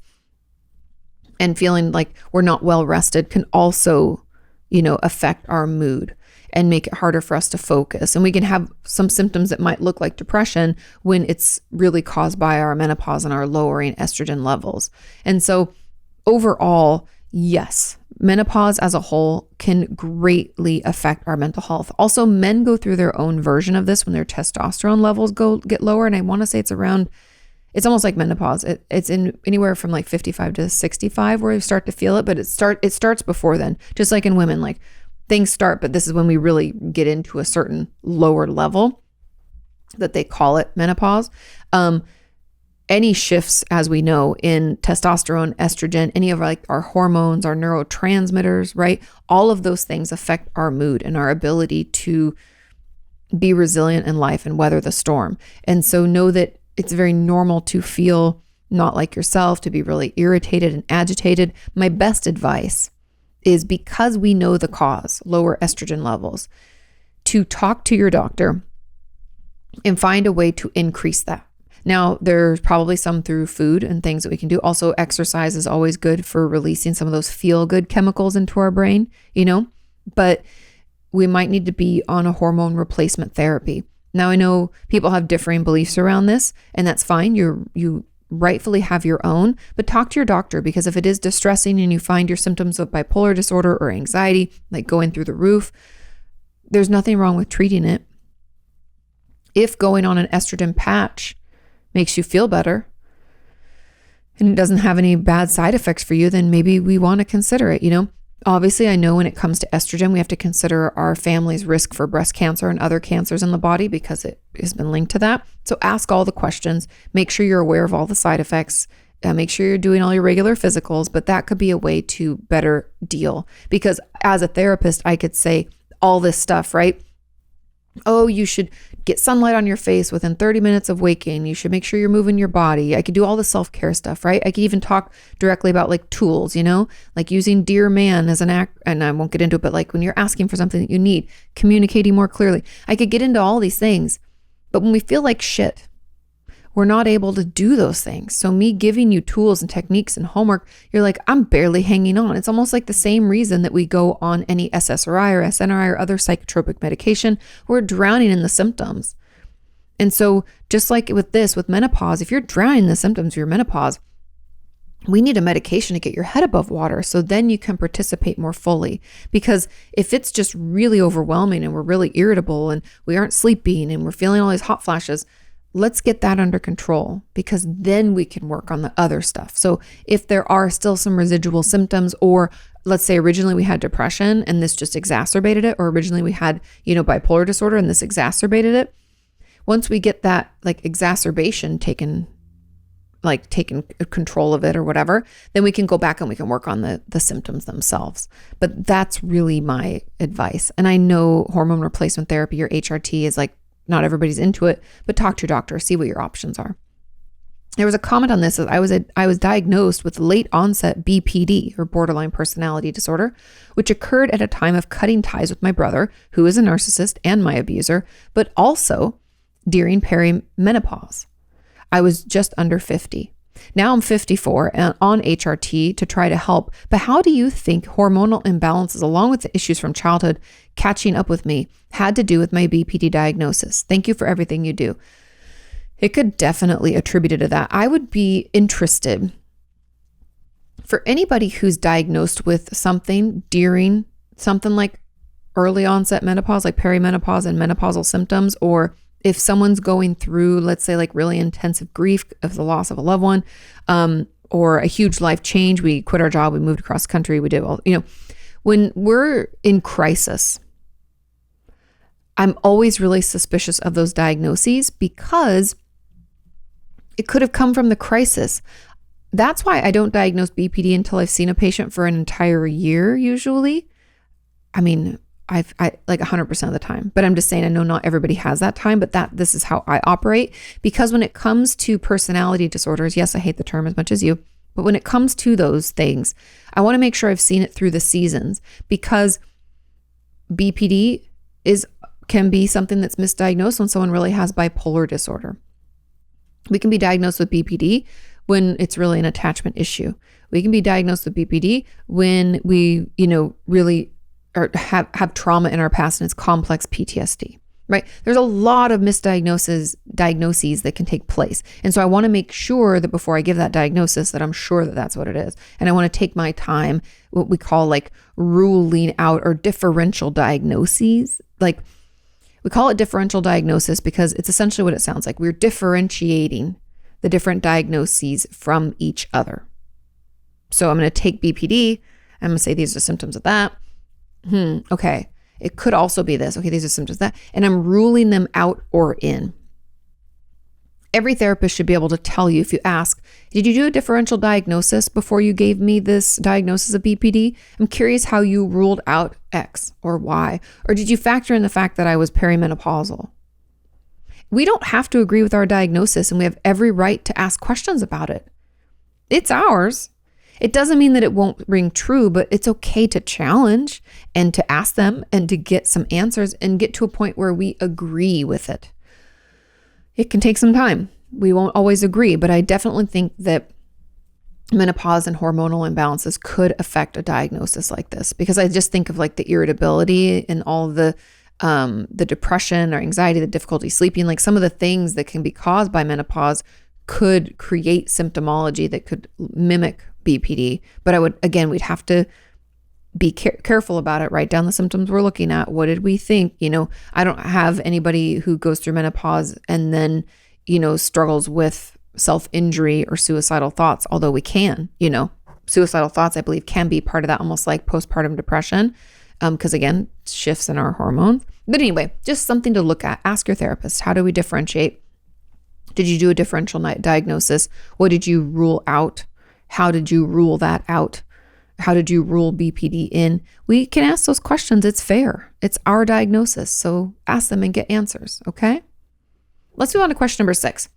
S2: and feeling like we're not well rested can also, affect our mood and make it harder for us to focus. And we can have some symptoms that might look like depression when it's really caused by our menopause and our lowering estrogen levels. And so overall, yes, menopause as a whole can greatly affect our mental health. Also, men go through their own version of this when their testosterone levels get lower. And I want to say it's almost like menopause. It's in anywhere from like 55 to 65 where you start to feel it, but it starts before then. Just like in women, like things start, but this is when we really get into a certain lower level that they call it menopause. Any shifts, as we know, in testosterone, estrogen, any of our hormones, our neurotransmitters, right? All of those things affect our mood and our ability to be resilient in life and weather the storm. And so know that it's very normal to feel not like yourself, to be really irritated and agitated. My best advice is, because we know the cause, lower estrogen levels, to talk to your doctor and find a way to increase that. Now, there's probably some through food and things that we can do. Also, exercise is always good for releasing some of those feel-good chemicals into our brain, but we might need to be on a hormone replacement therapy. Now, I know people have differing beliefs around this, and that's fine. You rightfully have your own, but talk to your doctor, because if it is distressing and you find your symptoms of bipolar disorder or anxiety, like going through the roof, there's nothing wrong with treating it. If going on an estrogen patch makes you feel better and it doesn't have any bad side effects for you, then maybe we want to consider it, Obviously, I know when it comes to estrogen, we have to consider our family's risk for breast cancer and other cancers in the body, because it has been linked to that. So ask all the questions, make sure you're aware of all the side effects, make sure you're doing all your regular physicals, but that could be a way to better deal. Because as a therapist, I could say all this stuff, right? Oh, you should get sunlight on your face within 30 minutes of waking. You should make sure you're moving your body. I could do all the self-care stuff, right? I could even talk directly about like tools, like using Dear Man as an act. And I won't get into it, but like when you're asking for something that you need, communicating more clearly. I could get into all these things, but when we feel like shit, we're not able to do those things. So me giving you tools and techniques and homework, you're like, I'm barely hanging on. It's almost like the same reason that we go on any SSRI or SNRI or other psychotropic medication. We're drowning in the symptoms. And so just like with menopause, if you're drowning in the symptoms of your menopause, we need a medication to get your head above water, so then you can participate more fully. Because if it's just really overwhelming and we're really irritable and we aren't sleeping and we're feeling all these hot flashes, let's get that under control, because then we can work on the other stuff. So if there are still some residual symptoms, or let's say originally we had depression and this just exacerbated it, or originally we had, bipolar disorder and this exacerbated it. Once we get that like exacerbation taken control of it or whatever, then we can go back and we can work on the symptoms themselves. But that's really my advice. And I know hormone replacement therapy or HRT is like, not everybody's into it, but talk to your doctor, see what your options are. There was a comment on this. I was diagnosed with late onset BPD, or borderline personality disorder, which occurred at a time of cutting ties with my brother, who is a narcissist and my abuser, but also during perimenopause. I was just under 50. Now I'm 54 and on HRT to try to help. But how do you think hormonal imbalances, along with the issues from childhood catching up with me, had to do with my BPD diagnosis? Thank you for everything you do. It could definitely attribute it to that. I would be interested for anybody who's diagnosed with something during something like early onset menopause, like perimenopause and menopausal symptoms, or if someone's going through, let's say, like really intensive grief of the loss of a loved one, or a huge life change, we quit our job, we moved across country, we did all, when we're in crisis, I'm always really suspicious of those diagnoses, because it could have come from the crisis. That's why I don't diagnose BPD until I've seen a patient for an entire year, usually. I mean, I like 100% of the time, but I'm just saying, I know not everybody has that time, but this is how I operate. Because when it comes to personality disorders, yes, I hate the term as much as you, but when it comes to those things, I want to make sure I've seen it through the seasons, because BPD can be something that's misdiagnosed when someone really has bipolar disorder. We can be diagnosed with BPD when it's really an attachment issue. We can be diagnosed with BPD when we, really or have trauma in our past and it's complex PTSD, right? There's a lot of diagnoses that can take place. And so I want to make sure that before I give that diagnosis, that I'm sure that that's what it is. And I want to take my time, what we call like ruling out or differential diagnoses. Like we call it differential diagnosis because it's essentially what it sounds like. We're differentiating the different diagnoses from each other. So I'm going to take BPD. I'm going to say these are symptoms of that. Okay. It could also be this. Okay, these are symptoms of that. And I'm ruling them out or in. Every therapist should be able to tell you, if you ask, did you do a differential diagnosis before you gave me this diagnosis of BPD? I'm curious how you ruled out X or Y. Or did you factor in the fact that I was perimenopausal? We don't have to agree with our diagnosis, and we have every right to ask questions about it. It's ours. It doesn't mean that it won't ring true, but it's okay to challenge and to ask them and to get some answers and get to a point where we agree with it. It can take some time. We won't always agree, but I definitely think that menopause and hormonal imbalances could affect a diagnosis like this, because I just think of like the irritability and all the depression or anxiety, the difficulty sleeping, like some of the things that can be caused by menopause could create symptomology that could mimic BPD. But we'd have to be careful about it, write down the symptoms we're looking at. What did we think? I don't have anybody who goes through menopause and then, struggles with self-injury or suicidal thoughts, although we can, suicidal thoughts, I believe, can be part of that, almost like postpartum depression. Because again, shifts in our hormones. But anyway, just something to look at. Ask your therapist, how do we differentiate? Did you do a differential diagnosis? What did you rule out? How did you rule that out? How did you rule BPD in? We can ask those questions. It's fair. It's our diagnosis. So ask them and get answers. Okay. Let's move on to question number 6.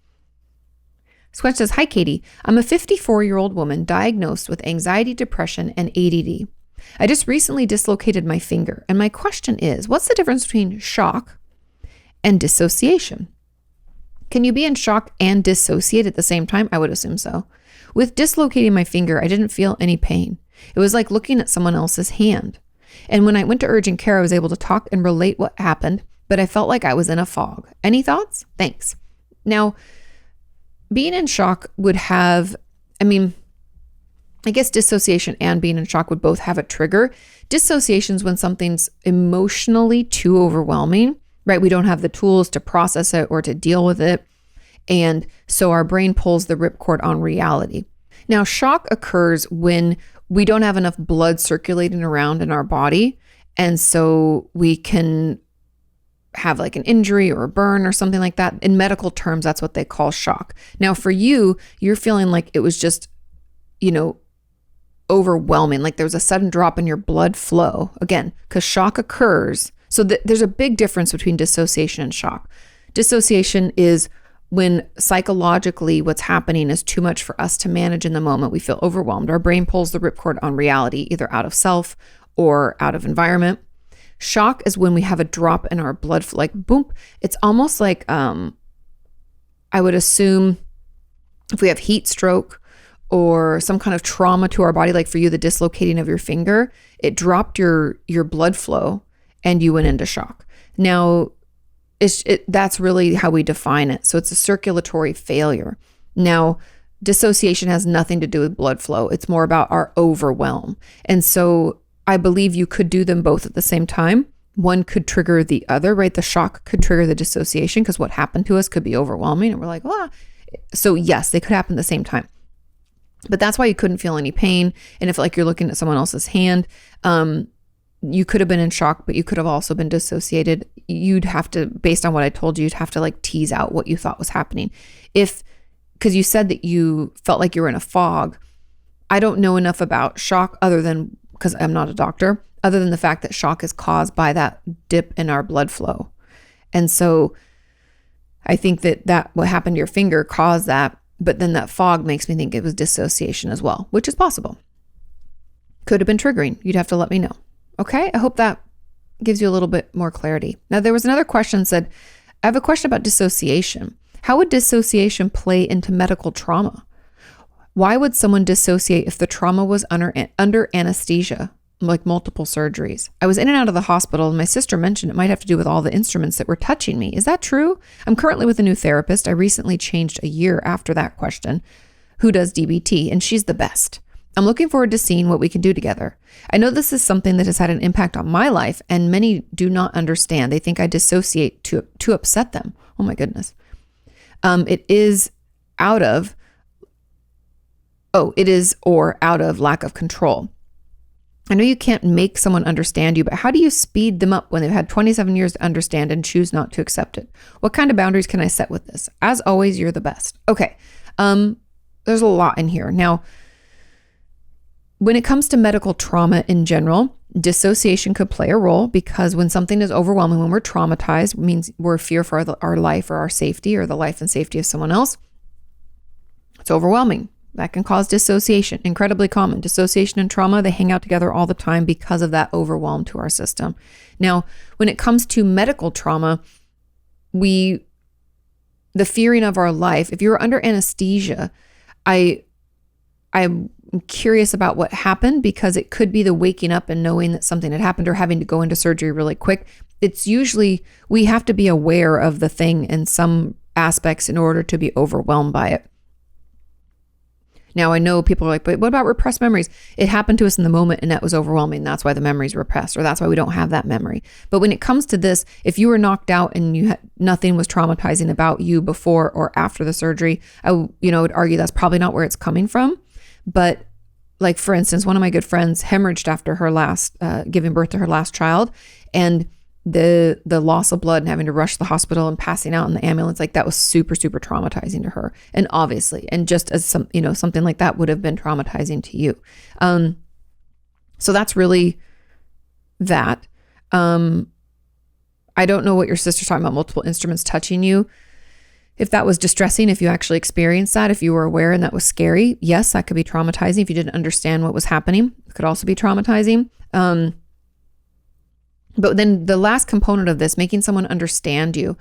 S2: This question says, hi, Kati. I'm a 54-year-old woman diagnosed with anxiety, depression, and ADD. I just recently dislocated my finger. And my question is, what's the difference between shock and dissociation? Can you be in shock and dissociate at the same time? I would assume so. With dislocating my finger, I didn't feel any pain. It was like looking at someone else's hand. And when I went to urgent care, I was able to talk and relate what happened, but I felt like I was in a fog. Any thoughts? Thanks. Now, being in shock would have, I guess dissociation and being in shock would both have a trigger. Dissociation is when something's emotionally too overwhelming, right? We don't have the tools to process it or to deal with it. And so our brain pulls the ripcord on reality. Now, shock occurs when we don't have enough blood circulating around in our body. And so we can have like an injury or a burn or something like that. In medical terms, that's what they call shock. Now, for you, you're feeling like it was just, overwhelming, like there was a sudden drop in your blood flow. Again, because shock occurs. So there's a big difference between dissociation and shock. Dissociation is when psychologically what's happening is too much for us to manage in the moment. We feel overwhelmed. Our brain pulls the ripcord on reality, either out of self or out of environment. Shock is when we have a drop in our blood flow, like boom. It's almost like, I would assume if we have heat stroke or some kind of trauma to our body, like for you, the dislocating of your finger, it dropped your blood flow and you went into shock. Now, that's really how we define it. So it's a circulatory failure. Now, dissociation has nothing to do with blood flow. It's more about our overwhelm. And so I believe you could do them both at the same time. One could trigger the other, right? The shock could trigger the dissociation because what happened to us could be overwhelming. And we're like, ah. So yes, they could happen at the same time. But that's why you couldn't feel any pain. And if like you're looking at someone else's hand, you could have been in shock, but you could have also been dissociated. You'd have to, based on what I told you, you'd have to like tease out what you thought was happening. Because you said that you felt like you were in a fog. I don't know enough about shock other than, because I'm not a doctor, other than the fact that shock is caused by that dip in our blood flow. And so I think that what happened to your finger caused that. But then that fog makes me think it was dissociation as well, which is possible. Could have been triggering. You'd have to let me know. Okay, I hope that gives you a little bit more clarity. Now, there was another question that said, I have a question about dissociation. How would dissociation play into medical trauma? Why would someone dissociate if the trauma was under anesthesia, like multiple surgeries? I was in and out of the hospital and my sister mentioned it might have to do with all the instruments that were touching me. Is that true? I'm currently with a new therapist. I recently changed a year after that question, who does DBT, and she's the best. I'm looking forward to seeing what we can do together. I know this is something that has had an impact on my life, and many do not understand. They think I dissociate to upset them. Oh my goodness. It is out of lack of control. I know you can't make someone understand you, but how do you speed them up when they've had 27 years to understand and choose not to accept it? What kind of boundaries can I set with this? As always, you're the best. Okay. There's a lot in here. Now, when it comes to medical trauma in general, dissociation could play a role because when something is overwhelming, when we're traumatized, it means we're fear for our life or our safety or the life and safety of someone else. It's overwhelming. That can cause dissociation. Incredibly common. Dissociation and trauma, they hang out together all the time because of that overwhelm to our system. Now, when it comes to medical trauma, the fearing of our life, if you're under anesthesia, I'm curious about what happened because it could be the waking up and knowing that something had happened or having to go into surgery really quick. It's usually, we have to be aware of the thing in some aspects in order to be overwhelmed by it. Now, I know people are like, but what about repressed memories? It happened to us in the moment and that was overwhelming. That's why the memory's repressed, or that's why we don't have that memory. But when it comes to this, if you were knocked out and nothing was traumatizing about you before or after the surgery, I would argue that's probably not where it's coming from. But like, for instance, one of my good friends hemorrhaged after her giving birth to her last child, and the loss of blood and having to rush to the hospital and passing out in the ambulance, like that was super, super traumatizing to her. And obviously, and just as something like that would have been traumatizing to you. So that's really that. I don't know what your sister's talking about, multiple instruments touching you. If that was distressing, if you actually experienced that, if you were aware and that was scary, yes, that could be traumatizing. If you didn't understand what was happening, it could also be traumatizing. But then the last component of this, making someone understand you,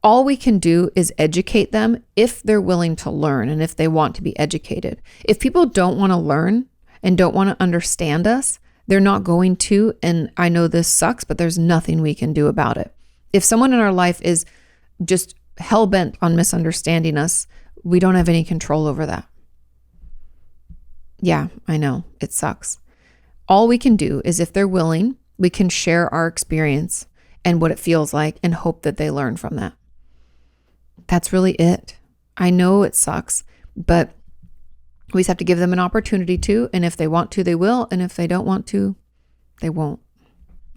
S2: all we can do is educate them if they're willing to learn and if they want to be educated. If people don't want to learn and don't want to understand us, they're not going to. And I know this sucks, but there's nothing we can do about it. If someone in our life is just hell-bent on misunderstanding us, we don't have any control over that. Yeah, I know. It sucks. All we can do is if they're willing, we can share our experience and what it feels like and hope that they learn from that. That's really it. I know it sucks, but we just have to give them an opportunity to. And if they want to, they will. And if they don't want to, they won't.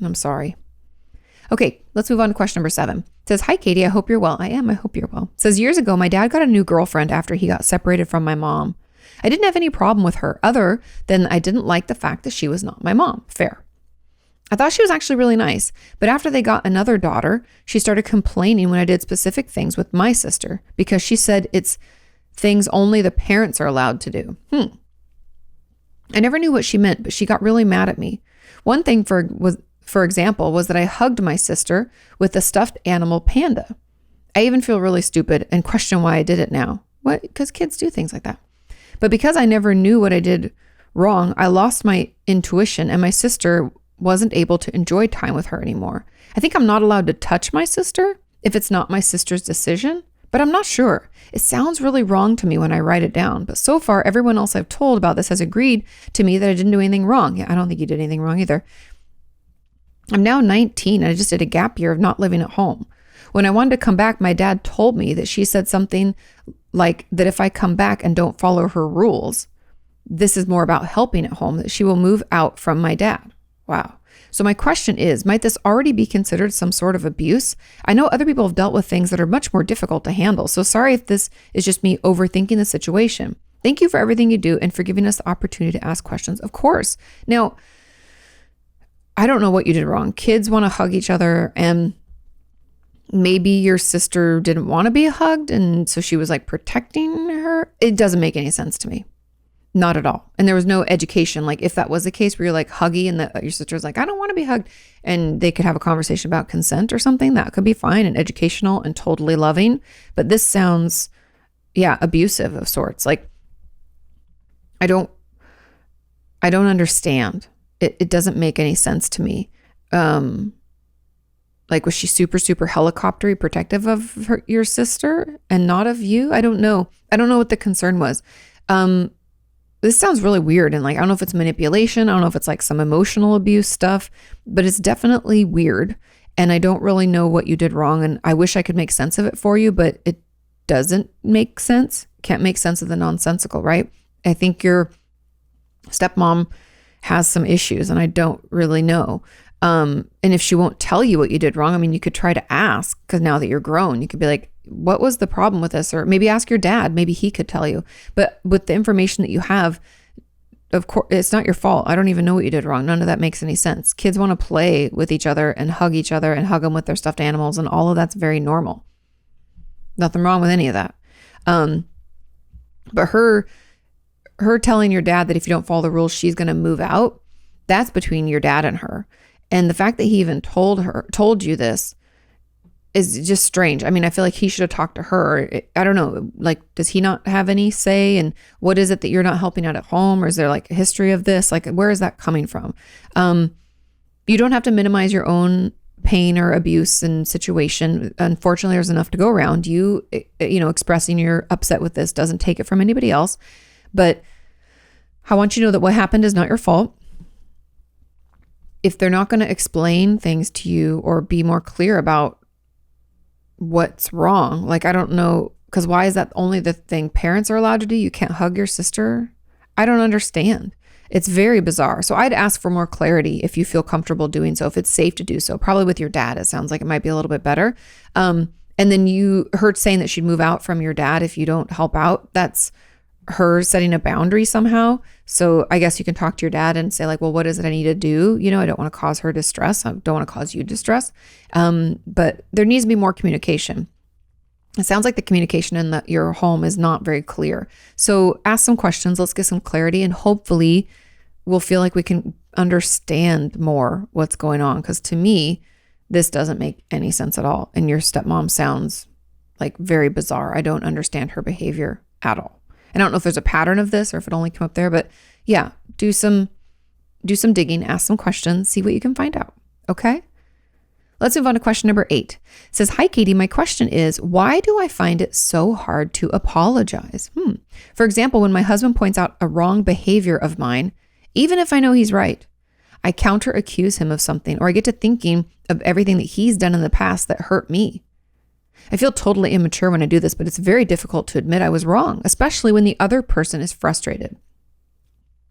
S2: I'm sorry. Okay, let's move on to question number 7. It says, hi, Kati, I hope you're well. I am. I hope you're well. It says, years ago, my dad got a new girlfriend after he got separated from my mom. I didn't have any problem with her other than I didn't like the fact that she was not my mom. Fair. I thought she was actually really nice, but after they got another daughter, she started complaining when I did specific things with my sister because she said it's things only the parents are allowed to do. I never knew what she meant, but she got really mad at me. One thing, for example, was that I hugged my sister with a stuffed animal panda. I even feel really stupid and question why I did it now. What? Because kids do things like that. But because I never knew what I did wrong, I lost my intuition and my sister wasn't able to enjoy time with her anymore. I think I'm not allowed to touch my sister if it's not my sister's decision, but I'm not sure. It sounds really wrong to me when I write it down, but so far everyone else I've told about this has agreed to me that I didn't do anything wrong. Yeah, I don't think you did anything wrong either. I'm now 19 and I just did a gap year of not living at home. When I wanted to come back, my dad told me that she said something like that if I come back and don't follow her rules, this is more about helping at home, that she will move out from my dad. Wow. So my question is, might this already be considered some sort of abuse? I know other people have dealt with things that are much more difficult to handle. So sorry if this is just me overthinking the situation. Thank you for everything you do and for giving us the opportunity to ask questions. Of course. Now, I don't know what you did wrong. Kids want to hug each other, and maybe your sister didn't want to be hugged, and so she was like protecting her. It doesn't make any sense to me. Not at all. And there was no education. Like if that was the case where you're like huggy and your sister's like, I don't want to be hugged, and they could have a conversation about consent or something, that could be fine and educational and totally loving. But this sounds, abusive of sorts. Like I don't understand. It doesn't make any sense to me. Like, was she super, super helicoptery protective of your sister and not of you? I don't know. I don't know what the concern was. This sounds really weird. And like, I don't know if it's manipulation. I don't know if it's like some emotional abuse stuff, but it's definitely weird. And I don't really know what you did wrong. And I wish I could make sense of it for you, but it doesn't make sense. Can't make sense of the nonsensical, right? I think your stepmom has some issues and I don't really know. And if she won't tell you what you did wrong, I mean, you could try to ask, because now that you're grown, you could be like, what was the problem with this? Or maybe ask your dad, maybe he could tell you. But with the information that you have, of course, it's not your fault. I don't even know what you did wrong. None of that makes any sense. Kids want to play with each other and hug them with their stuffed animals. And all of that's very normal. Nothing wrong with any of that. But her telling your dad that if you don't follow the rules, she's going to move out, that's between your dad and her. And the fact that he even told you this is just strange. I mean, I feel like he should have talked to her. I don't know. Like, does he not have any say? And what is it that you're not helping out at home? Or is there like a history of this? Like, where is that coming from? You don't have to minimize your own pain or abuse and situation. Unfortunately, there's enough to go around. You expressing you're upset with this doesn't take it from anybody else. But I want you to know that what happened is not your fault. If they're not going to explain things to you or be more clear about what's wrong, like, I don't know, because why is that only the thing parents are allowed to do? You can't hug your sister? I don't understand. It's very bizarre. So I'd ask for more clarity if you feel comfortable doing so, if it's safe to do so. Probably with your dad, it sounds like it might be a little bit better. And then you heard saying that she'd move out from your dad if you don't help out. That's her setting a boundary somehow. So I guess you can talk to your dad and say like, well, what is it I need to do? I don't want to cause her distress. I don't want to cause you distress. But there needs to be more communication. It sounds like the communication in your home is not very clear. So ask some questions. Let's get some clarity, and hopefully we'll feel like we can understand more what's going on. Because to me, this doesn't make any sense at all. And your stepmom sounds like very bizarre. I don't understand her behavior at all. I don't know if there's a pattern of this or if it only came up there, but yeah, do some digging, ask some questions, see what you can find out. Okay. Let's move on to question number 8. It says, hi, Kati. My question is, why do I find it so hard to apologize? For example, when my husband points out a wrong behavior of mine, even if I know he's right, I counter accuse him of something, or I get to thinking of everything that he's done in the past that hurt me. I feel totally immature when I do this, but it's very difficult to admit I was wrong, especially when the other person is frustrated.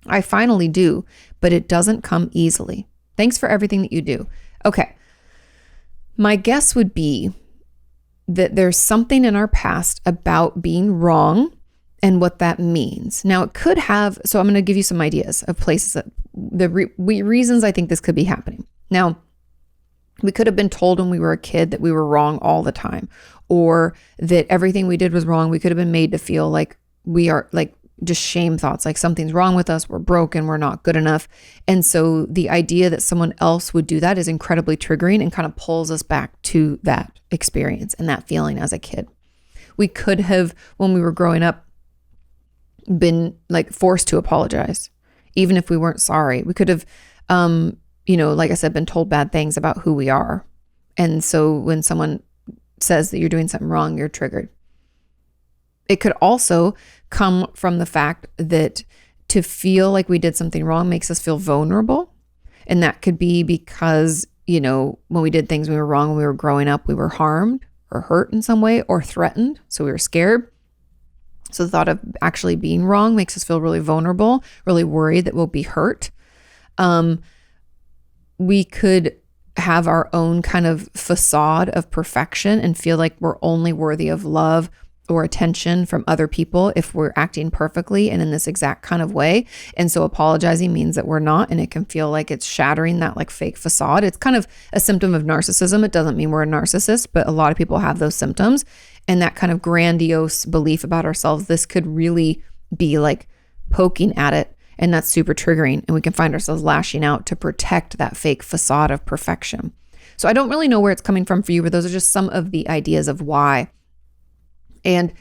S2: I finally do, but it doesn't come easily. Thanks for everything that you do. Okay. My guess would be that there's something in our past about being wrong and what that means. Now it could have, so I'm going to give you some ideas of places that reasons I think this could be happening. Now, we could have been told when we were a kid that we were wrong all the time, or that everything we did was wrong. We could have been made to feel like we are like just shame thoughts, like something's wrong with us, we're broken, we're not good enough. And so the idea that someone else would do that is incredibly triggering and kind of pulls us back to that experience and that feeling as a kid. We could have, when we were growing up, been like forced to apologize, even if we weren't sorry. We could have, like I said, been told bad things about who we are. And so when someone says that you're doing something wrong, you're triggered. It could also come from the fact that to feel like we did something wrong makes us feel vulnerable. And that could be because, when we did things we were wrong when we were growing up, we were harmed or hurt in some way or threatened. So we were scared. So the thought of actually being wrong makes us feel really vulnerable, really worried that we'll be hurt. We could have our own kind of facade of perfection and feel like we're only worthy of love or attention from other people if we're acting perfectly and in this exact kind of way. And so apologizing means that we're not, and it can feel like it's shattering that like fake facade. It's kind of a symptom of narcissism. It doesn't mean we're a narcissist, but a lot of people have those symptoms. And that kind of grandiose belief about ourselves, this could really be like poking at it. And that's super triggering. And we can find ourselves lashing out to protect that fake facade of perfection. So I don't really know where it's coming from for you, but those are just some of the ideas of why. And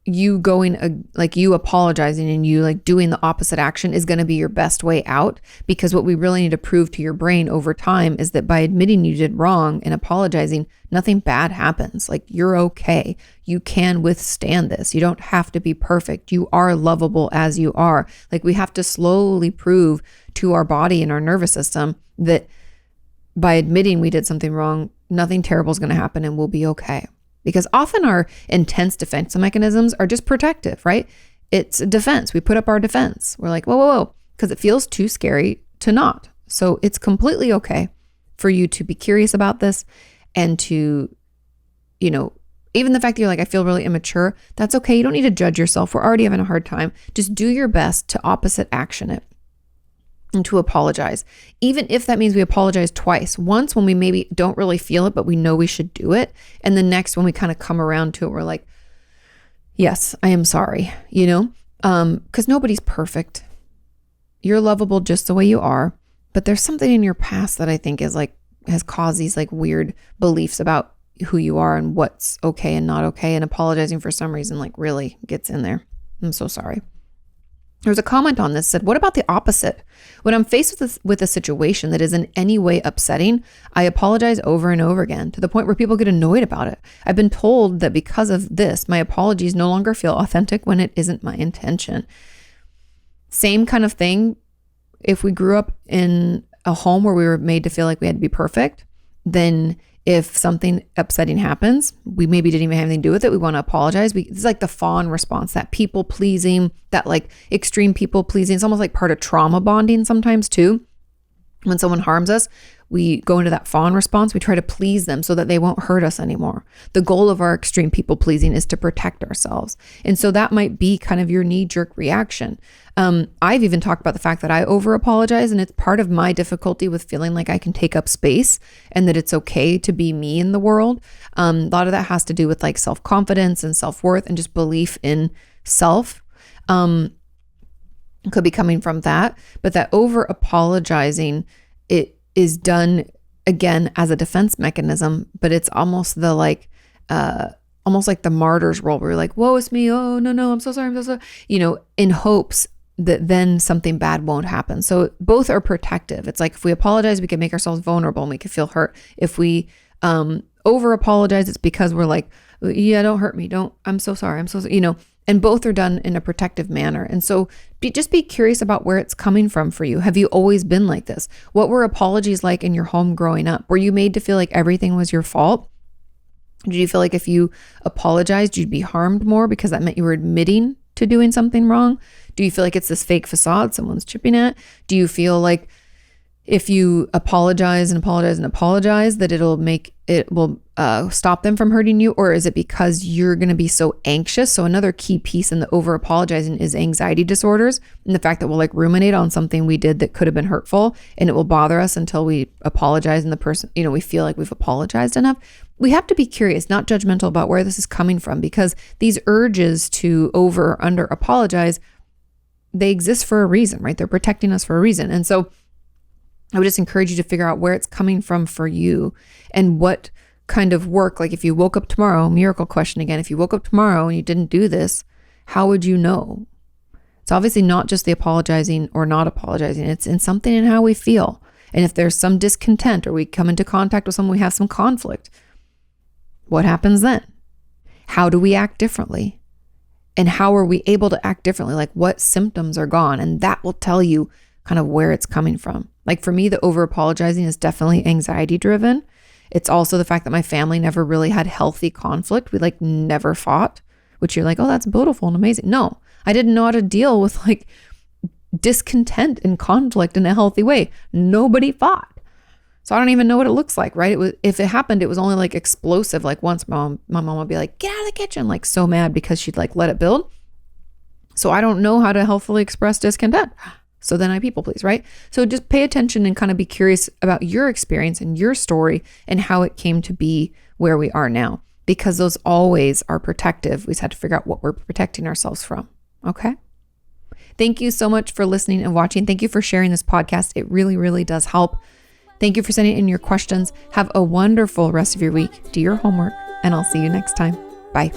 S2: you you apologizing and you like doing the opposite action is going to be your best way out, because what we really need to prove to your brain over time is that by admitting you did wrong and apologizing, nothing bad happens. Like, you're okay. You can withstand this. You don't have to be perfect. You are lovable as you are. Like, we have to slowly prove to our body and our nervous system that by admitting we did something wrong, nothing terrible is going to happen and we'll be okay. Because often our intense defense mechanisms are just protective, right? It's a defense. We put up our defense. We're like, whoa, because it feels too scary to not. So it's completely okay for you to be curious about this and to, even the fact that you're like, I feel really immature, that's okay. You don't need to judge yourself. We're already having a hard time. Just do your best to opposite action it and to apologize. Even if that means we apologize twice. Once when we maybe don't really feel it, but we know we should do it. And the next when we kind of come around to it, we're like, yes, I am sorry, because nobody's perfect. You're lovable just the way you are. But there's something in your past that I think is like, has caused these like weird beliefs about who you are and what's okay and not okay. And apologizing for some reason like really gets in there. I'm so sorry. There was a comment on this said, what about the opposite? When I'm faced with a situation that is in any way upsetting, I apologize over and over again to the point where people get annoyed about it. I've been told that because of this, my apologies no longer feel authentic when it isn't my intention. Same kind of thing. If we grew up in a home where we were made to feel like we had to be perfect, then if something upsetting happens, we maybe didn't even have anything to do with it, we want to apologize. It's like the fawn response, that people pleasing, that like extreme people pleasing. It's almost like part of trauma bonding sometimes too. When someone harms us, we go into that fawn response. We try to please them so that they won't hurt us anymore. The goal of our extreme people pleasing is to protect ourselves. And so that might be kind of your knee-jerk reaction. I've even talked about the fact that I over apologize, and it's part of my difficulty with feeling like I can take up space and that it's okay to be me in the world. A lot of that has to do with like self-confidence and self-worth and just belief in self. Could be coming from that, but that over apologizing, it is done again as a defense mechanism, but it's almost the like, almost like the martyr's role where you're like, woe is me. Oh, no, I'm so sorry. In hopes that then something bad won't happen. So both are protective. It's like if we apologize, we can make ourselves vulnerable and we can feel hurt. If we over apologize, it's because we're like, yeah, don't hurt me. I'm so sorry. And both are done in a protective manner. And so just be curious about where it's coming from for you. Have you always been like this? What were apologies like in your home growing up? Were you made to feel like everything was your fault? Did you feel like if you apologized, you'd be harmed more because that meant you were admitting to doing something wrong? Do you feel like it's this fake facade someone's chipping at? Do you feel like if you apologize and apologize and apologize that it will stop them from hurting you? Or is it because you're going to be so anxious? So another key piece in the over apologizing is anxiety disorders, and the fact that we'll like ruminate on something we did that could have been hurtful, and it will bother us until we apologize and the person, we feel like we've apologized enough. We have to be curious, not judgmental about where this is coming from, because these urges to over or under apologize, they exist for a reason, right? They're protecting us for a reason. And so I would just encourage you to figure out where it's coming from for you and what kind of work. Like if you woke up tomorrow, miracle question again, if you woke up tomorrow and you didn't do this, how would you know? It's obviously not just the apologizing or not apologizing. It's in something in how we feel. And if there's some discontent or we come into contact with someone, we have some conflict, what happens then? How do we act differently? And how are we able to act differently? Like what symptoms are gone? And that will tell you kind of where it's coming from. Like for me, the over apologizing is definitely anxiety driven. It's also the fact that my family never really had healthy conflict. We like never fought, which you're like, oh, that's beautiful and amazing. No, I didn't know how to deal with like discontent and conflict in a healthy way. Nobody fought. So I don't even know what it looks like, right? If it happened, it was only like explosive. Like once my mom would be like, get out of the kitchen, like so mad because she'd like let it build. So I don't know how to healthfully express discontent. So then I people please, right? So just pay attention and kind of be curious about your experience and your story and how it came to be where we are now, because those always are protective. We just had to figure out what we're protecting ourselves from. Okay. Thank you so much for listening and watching. Thank you for sharing this podcast. It really, really does help. Thank you for sending in your questions. Have a wonderful rest of your week. Do your homework, and I'll see you next time. Bye.